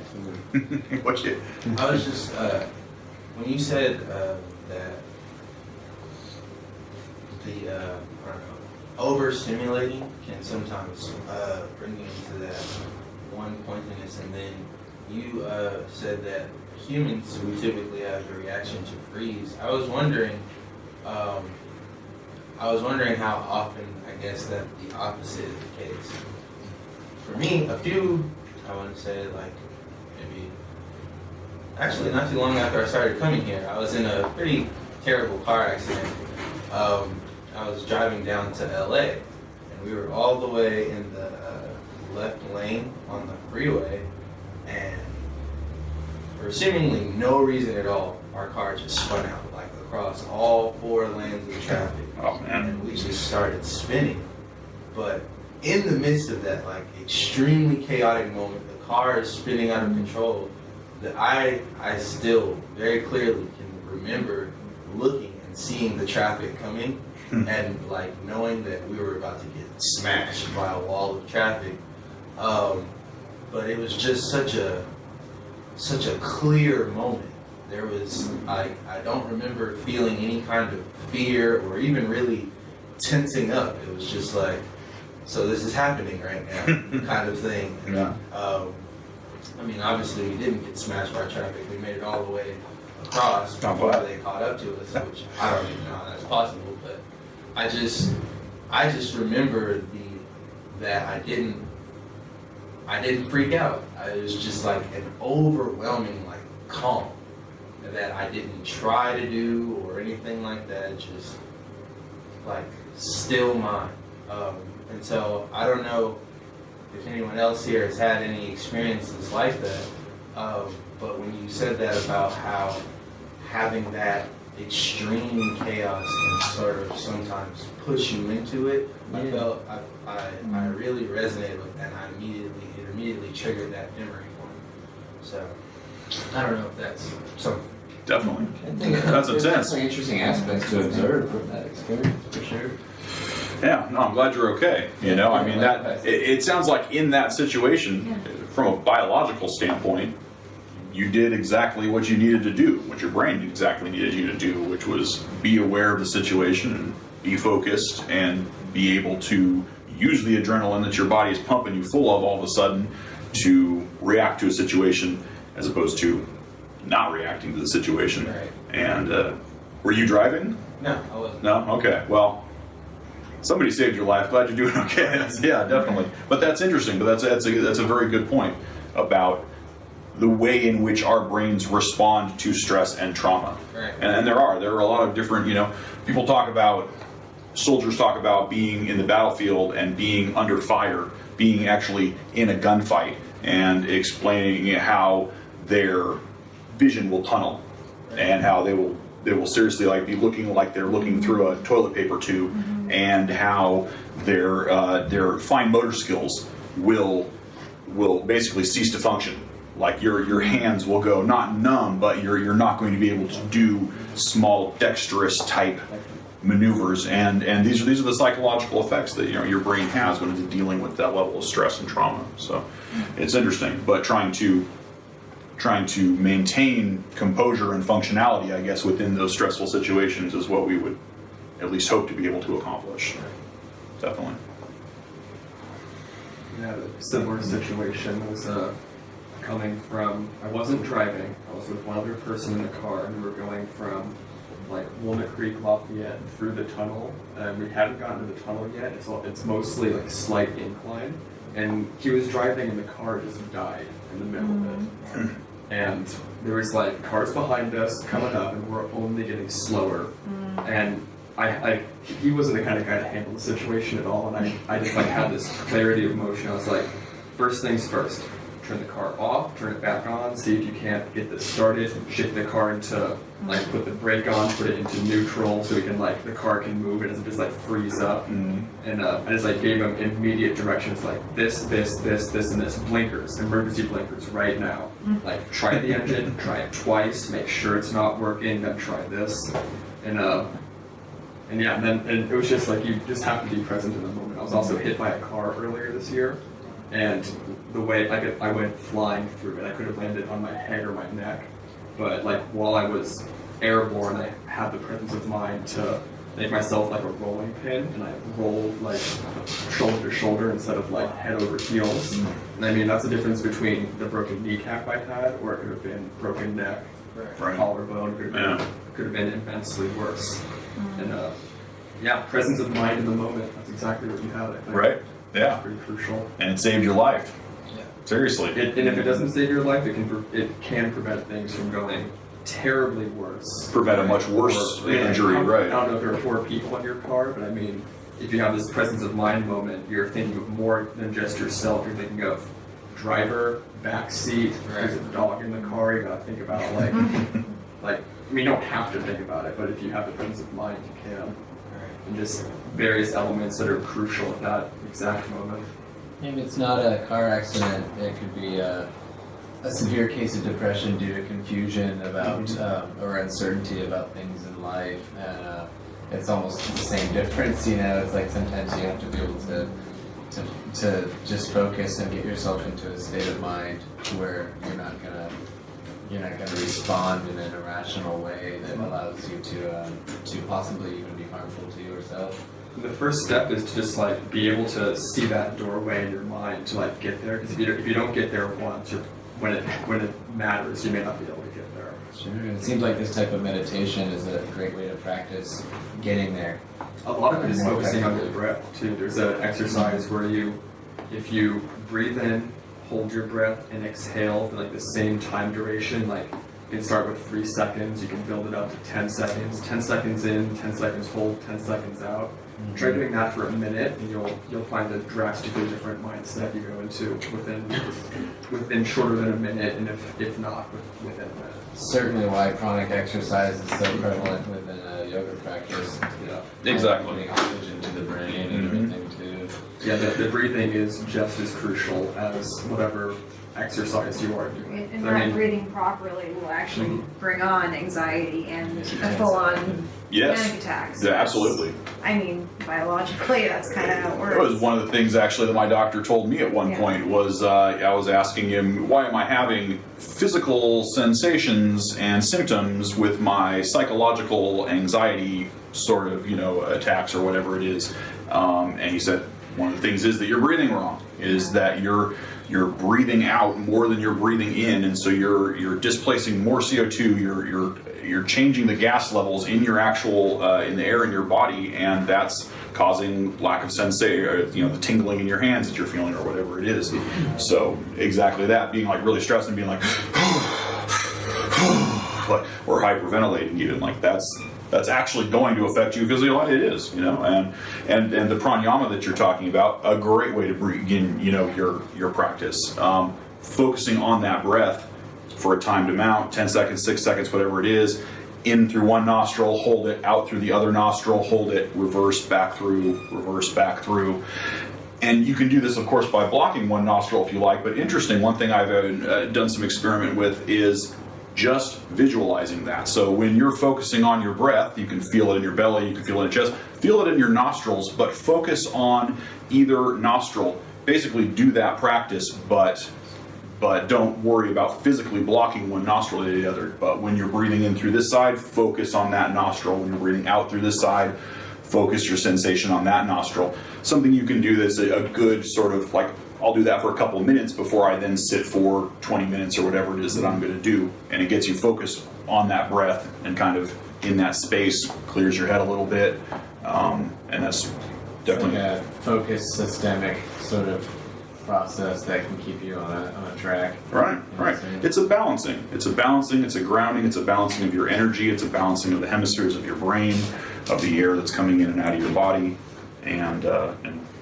What's it? I was just, when you said that the, I don't know, overstimulating can sometimes bring you into that one-pointedness, and then you said that humans, we typically have the reaction to freeze. I was wondering how often, I guess, that the opposite is the case. For me, I want to say, like, maybe, actually not too long after I started coming here, I was in a pretty terrible car accident. I was driving down to LA, and we were all the way in the left lane on the freeway, and for seemingly no reason at all, our car just spun out, like across all 4 lanes of traffic. Oh, man. And we just started spinning. But in the midst of that, like, extremely chaotic moment, the car is spinning out of control, that I still very clearly can remember looking and seeing the traffic coming and, like, knowing that we were about to get smashed by a wall of traffic. But it was just such a clear moment. There was, I don't remember feeling any kind of fear or even really tensing up. It was just like, so this is happening right now, kind of thing. Yeah. I mean, obviously we didn't get smashed by traffic. We made it all the way across before they caught up to us, which I don't even know how that's possible. But I just remember that I didn't freak out. It was just like an overwhelming, like, calm that I didn't try to do or anything like that. Just like still mind. And so I don't know if anyone else here has had any experiences like that. But when you said that about how having that extreme chaos can sort of sometimes push you into it, I felt I really resonated with that, and it immediately triggered that memory for me. So I don't know if that's something. Definitely. I think That's there's intense. definitely interesting aspects to observe from that experience, for sure. Yeah, no, I'm glad you're okay. You know, I mean, it sounds like in that situation, from a biological standpoint, you did exactly what you needed to do, what your brain exactly needed you to do, which was be aware of the situation and be focused and be able to use the adrenaline that your body is pumping you full of all of a sudden to react to a situation as opposed to not reacting to the situation. Right. And were you driving? No, I wasn't. No? Okay. Well, somebody saved your life. Glad you're doing okay. Yeah, definitely. But that's interesting. But that's a very good point about the way in which our brains respond to stress and trauma. Right. And there are a lot of different, you know, soldiers talk about being in the battlefield and being under fire, being actually in a gunfight, and explaining how their vision will tunnel and how they will seriously like be looking like they're looking through a toilet paper tube, and how their fine motor skills will basically cease to function Like your hands will go not numb, but you're not going to be able to do small dexterous type maneuvers, and these are the psychological effects that your brain has when it's dealing with that level of stress and trauma. So it's interesting, but trying to maintain composure and functionality, I guess, within those stressful situations is what we would at least hope to be able to accomplish. Definitely. Yeah, a similar situation was coming from, I wasn't driving, I was with one other person in the car, and we were going from like Walnut Creek, Lafayette, through the tunnel, and we hadn't gotten to the tunnel yet. It's mostly like slight incline, and he was driving and the car just died in the middle of it. And there was like cars behind us coming up, and we're only getting slower. And he wasn't the kind of guy to handle the situation at all, and I just like had this clarity of motion. I was like, first things first, turn the car off, turn it back on, see if you can't get this started, shift the car into, like, put the brake on, put it into neutral so we can, like, the car can move, it doesn't just, like, freeze up. And I just, like, gave him immediate directions, like, this, and this, blinkers, emergency blinkers right now. Like, try the engine, try it twice, make sure it's not working, then try this. And yeah, and it was just, like, you just have to be present in the moment. I was also hit by a car earlier this year, and the way I went flying through it, I could have landed on my head or my neck, but like while I was airborne, I had the presence of mind to make myself like a rolling pin, and I rolled like shoulder to shoulder instead of like head over heels. And I mean, that's the difference between the broken kneecap I had, or it could have been broken neck, collarbone, could have been immensely worse. And yeah, presence of mind in the moment, that's exactly what you had, I think. Right. Yeah. It's pretty crucial. And it saved your life. Yeah. Seriously. And if it doesn't save your life, it can prevent things from going terribly worse. Prevent a much worse injury, right? I don't know if there are 4 people in your car, but I mean, if you have this presence of mind moment, you're thinking of more than just yourself. You're thinking of driver, back seat, there's a dog in the car, you gotta think about like, I mean, you don't have to think about it, but if you have the presence of mind, you can. And just various elements that are crucial at that exact moment. If it's not a car accident, it could be a severe case of depression due to confusion about or uncertainty about things in life, and it's almost the same difference. It's like sometimes you have to be able to just focus and get yourself into a state of mind where you're not gonna respond in an irrational way that allows you to possibly even be harmful to yourself. The first step is to just like be able to see that doorway in your mind to like get there. Because if you don't get there once, when it matters, you may not be able to get there. Sure. And it seems like this type of meditation is a great way to practice getting there. A lot of it is focusing on your breath too. There's an exercise where if you breathe in, hold your breath, and exhale for like the same time duration. Like you can start with 3 seconds, you can build it up to 10 seconds. 10 seconds in, 10 seconds hold, 10 seconds out. Try doing that for a minute, and you'll find a drastically different mindset you go into within shorter than a minute, and if not within a minute. Certainly why chronic exercise is so prevalent within a yoga practice. Yeah. Exactly. Putting oxygen to the brain and everything too. Yeah, the breathing is just as crucial as whatever exercise you are doing. And not breathing properly will actually bring on anxiety and a full-on panic attacks. Yeah, absolutely. I mean, biologically, that's kind of how it works. It was one of the things actually that my doctor told me at one point was I was asking him, why am I having physical sensations and symptoms with my psychological anxiety sort of, attacks or whatever it is. And he said, one of the things is that you're breathing wrong, is that you're breathing out more than you're breathing in, and so you're displacing more CO2. You're changing the gas levels in your actual in the air in your body, and that's causing lack of sensation, the tingling in your hands that you're feeling or whatever it is. So exactly that, being like really stressed and being like, or hyperventilating even, like that's actually going to affect you because it is, and the pranayama that you're talking about, a great way to begin, your practice. Focusing on that breath for a timed amount, 10 seconds, 6 seconds, whatever it is, in through one nostril, hold it, out through the other nostril, hold it, reverse back through, And you can do this, of course, by blocking one nostril if you like, but interesting, one thing I've done some experiment with is just visualizing that. So when you're focusing on your breath, you can feel it in your belly, you can feel it in your chest, feel it in your nostrils, but focus on either nostril. Basically do that practice, but don't worry about physically blocking one nostril to the other. But when you're breathing in through this side, focus on that nostril. When you're breathing out through this side, focus your sensation on that nostril. Something you can do that's a good sort of like, I'll do that for a couple of minutes before I then sit for 20 minutes or whatever it is that I'm going to do. And it gets you focused on that breath and kind of in that space, clears your head a little bit. And that's definitely like a focused systemic sort of process that can keep you on a track. Right. It's a balancing. It's a balancing, it's a grounding, it's a balancing of your energy, it's a balancing of the hemispheres of your brain, of the air that's coming in and out of your body. And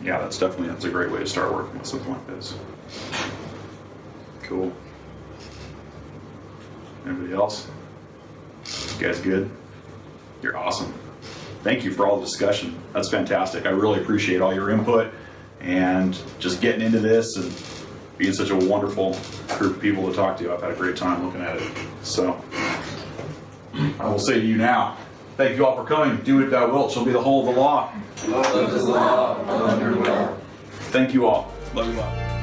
yeah, that's a great way to start working with something like this. Cool. Anybody else? You guys good? You're awesome. Thank you for all the discussion. That's fantastic. I really appreciate all your input and just getting into this and being such a wonderful group of people to talk to. I've had a great time looking at it. So I will say to you now, thank you all for coming. Do it, thou wilt, shall be the whole of the law. Love is law. Love your will. Thank you all. Love you all.